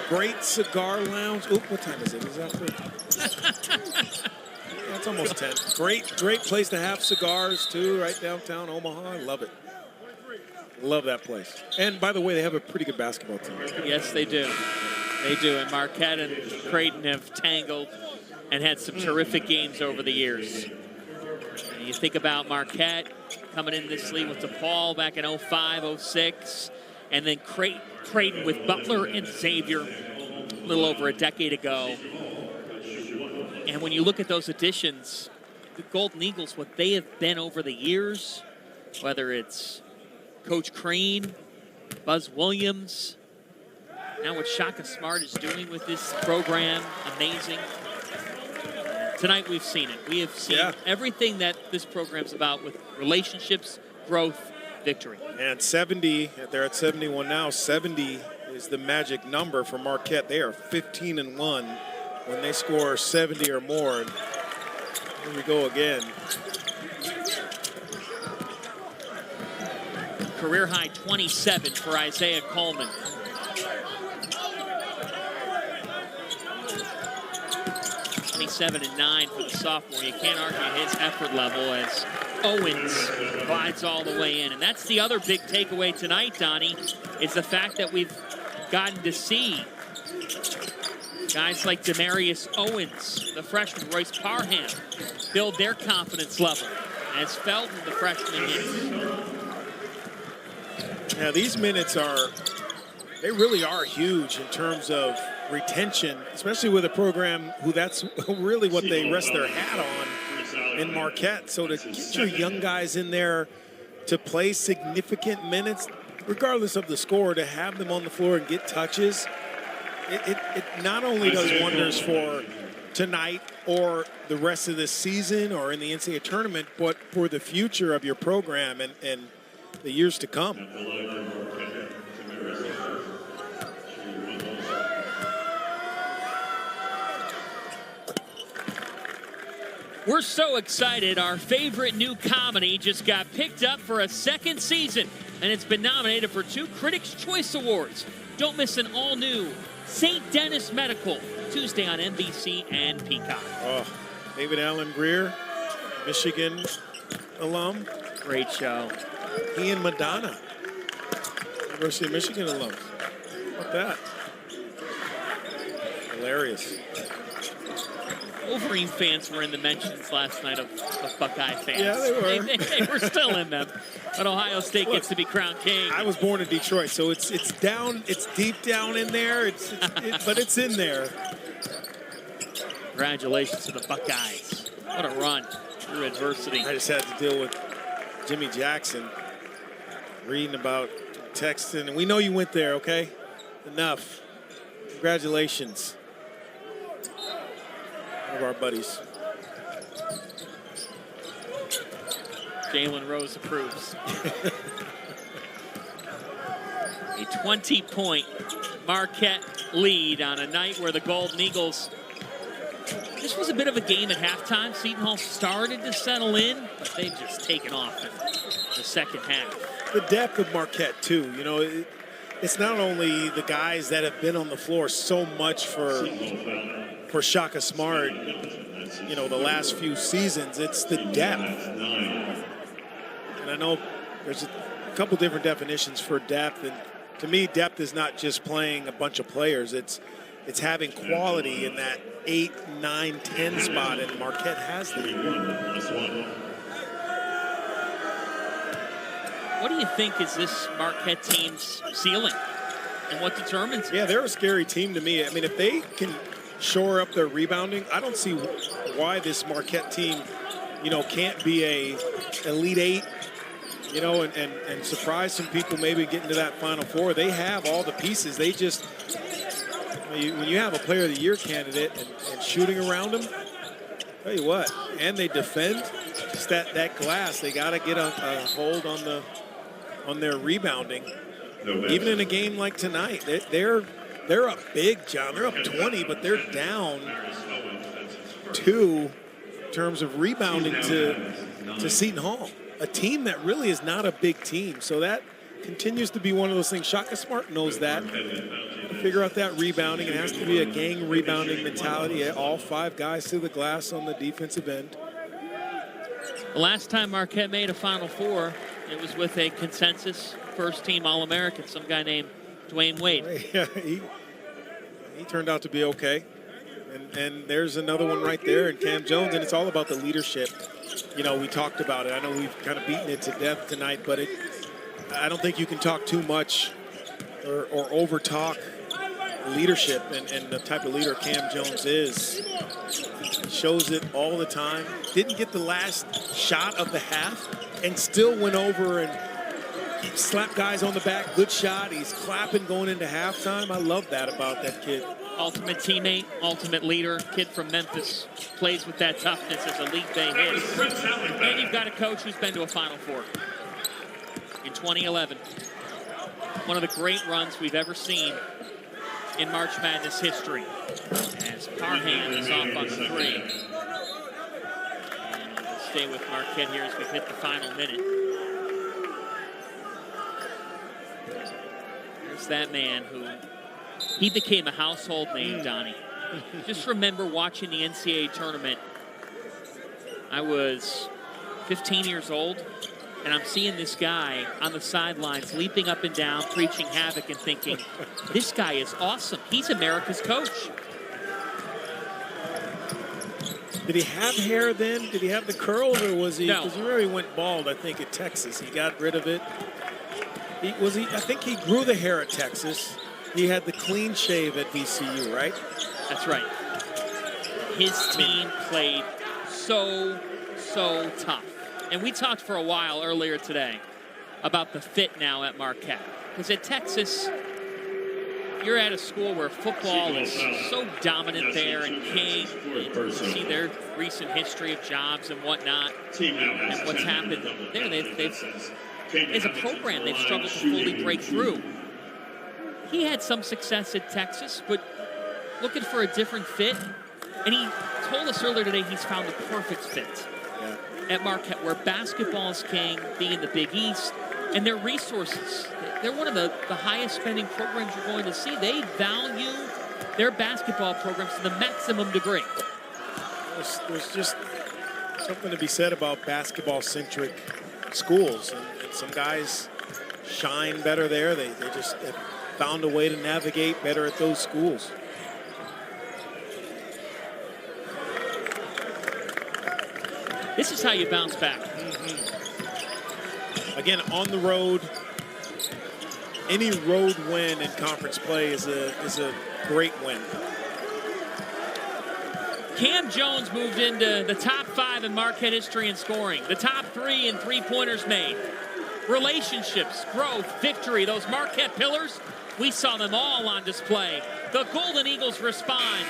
Great cigar lounge. Oop, what time is it? Is that it's almost 10. Great place to have cigars, too, right downtown Omaha. I love it. Love that place. And, by the way, they have a pretty good basketball team. Yes, they do. They do. And Marquette and Creighton have tangled and had some terrific games over the years. And you think about Marquette coming in this league with DePaul back in 05, 06, and then Creighton with Butler and Xavier a little over a decade ago. And when you look at those additions, the Golden Eagles, what they have been over the years, whether it's Coach Crane, Buzz Williams, now what Shaka Smart is doing with this program, amazing. Tonight we've seen it. We have seen everything that this program's about with relationships, growth, victory. And 70, they're at 71 now. 70 is the magic number for Marquette. They are 15-1. When they score 70 or more. And here we go again. Career high 27 for Isaiah Coleman. (27-9) for the sophomore. You can't argue his effort level as Owens glides all the way in. And that's the other big takeaway tonight, Donnie, is the fact that we've gotten to see guys like Demarius Owens, the freshman, Royce Parham, build their confidence level as Felton, the freshman, hits. Yeah, these minutes they really are huge in terms of retention, especially with a program who that's really what they rest their hat on in Marquette. So to get your young guys in there to play significant minutes, regardless of the score, to have them on the floor and get touches, it not only does wonders for tonight or the rest of this season or in the NCAA tournament, but for the future of your program and the years to come. We're so excited. Our favorite new comedy just got picked up for a second season, and it's been nominated for 2 Critics' Choice Awards. Don't miss an all-new St. Denis Medical, Tuesday on NBC and Peacock. Oh, David Allen Greer, Michigan alum. Great show. He and Madonna, University of Michigan alums. How about that? Hilarious. Wolverine fans were in the mentions last night of Buckeye fans. Yeah, they were. They were still in them. But Ohio State gets to be crowned king. I was born in Detroit, so it's down, it's deep down in there, but it's in there. Congratulations to the Buckeyes. What a run through adversity. I just had to deal with Jimmy Jackson reading about texting, and we know you went there, okay? Enough. Congratulations. One of our buddies. Jalen Rose approves. A 20-point Marquette lead on a night where the Golden Eagles, this was a bit of a game at halftime. Seton Hall started to settle in, but they've just taken off in the second half. The depth of Marquette, too. You know, it's not only the guys that have been on the floor so much for Shaka Smart, you know, the last few seasons, it's the depth. And I know there's a couple different definitions for depth, and to me, depth is not just playing a bunch of players. It's having quality in that 8, 9, 10 spot, and Marquette has that. What do you think is this Marquette team's ceiling, and what determines it? Yeah, they're a scary team to me. I mean, if they can shore up their rebounding, I don't see why this Marquette team, you know, can't be a Elite 8, you know, and surprise some people maybe getting to that Final Four. They have all the pieces. They just, when you have a Player of the Year candidate and shooting around them, tell you what, and they defend, just that glass, they got to get a hold on their rebounding. Even in a game like tonight, they're up big, John. They're up 20, but they're down 2 in terms of rebounding to Seton Hall, a team that really is not a big team. So that continues to be one of those things. Shaka Smart knows that. To figure out that rebounding, it has to be a gang rebounding mentality. All 5 guys to the glass on the defensive end. The last time Marquette made a Final Four, it was with a consensus first-team All-American, some guy named Dwayne Wade. Yeah, he turned out to be okay. And there's another one right there in Cam Jones, and it's all about the leadership. You know, we talked about it. I know we've kind of beaten it to death tonight, but I don't think you can talk too much or over-talk leadership and the type of leader Cam Jones is. He shows it all the time. Didn't get the last shot of the half and still went over and slapped guys on the back. Good shot. He's clapping going into halftime. I love that about that kid. Ultimate teammate, ultimate leader, kid from Memphis, plays with that toughness as a League Bay hit. And you've got a coach who's been to a Final Four in 2011. One of the great runs we've ever seen in March Madness history. As Parham is off on the 3. And we'll stay with Marquette here as we hit the final minute. There's that man who, he became a household name, Donnie. Just remember watching the NCAA tournament. I was 15 years old, and I'm seeing this guy on the sidelines leaping up and down, preaching havoc, and thinking, this guy is awesome. He's America's coach. Did he have hair then? Did he have the curls, or was he? No. Because you remember he went bald, I think, at Texas. He got rid of it. I think he grew the hair at Texas. He had the clean shave at VCU, right? That's right. His team played so tough. And we talked for a while earlier today about the fit now at Marquette. Because at Texas, you're at a school where football is so dominant there and king. And you see their recent history of jobs and whatnot and what's happened there. As a program, they've struggled to fully break through. He had some success at Texas, but looking for a different fit. And he told us earlier today he's found the perfect fit at Marquette, where basketball is king, being the Big East, and their resources. They're one of the highest spending programs you're going to see. They value their basketball programs to the maximum degree. There's just something to be said about basketball-centric schools. And some guys shine better there. They just have found a way to navigate better at those schools. This is how you bounce back. Again, on the road, any road win in conference play is a great win. Cam Jones moved into the top 5 in Marquette history in scoring, the top 3 in three-pointers made. Relationships, growth, victory, those Marquette pillars, we saw them all on display. The Golden Eagles respond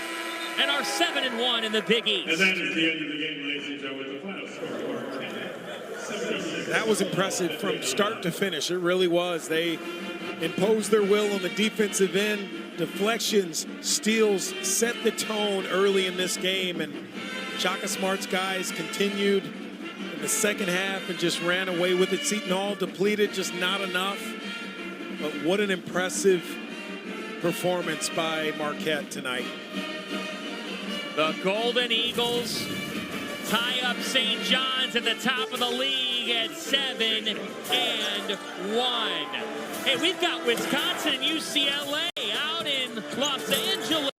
and are 7-1 in the Big East. And that is the end of the game, ladies and gentlemen. The final score, Marquette, 76. That was impressive from start to finish. It really was. They imposed their will on the defensive end. Deflections, steals, set the tone early in this game. And Shaka Smart's guys continued in the second half and just ran away with it. Seton Hall depleted, just not enough. But what an impressive performance by Marquette tonight. The Golden Eagles tie up St. John's at the top of the league at 7-1. Hey, we've got Wisconsin and UCLA out in Los Angeles.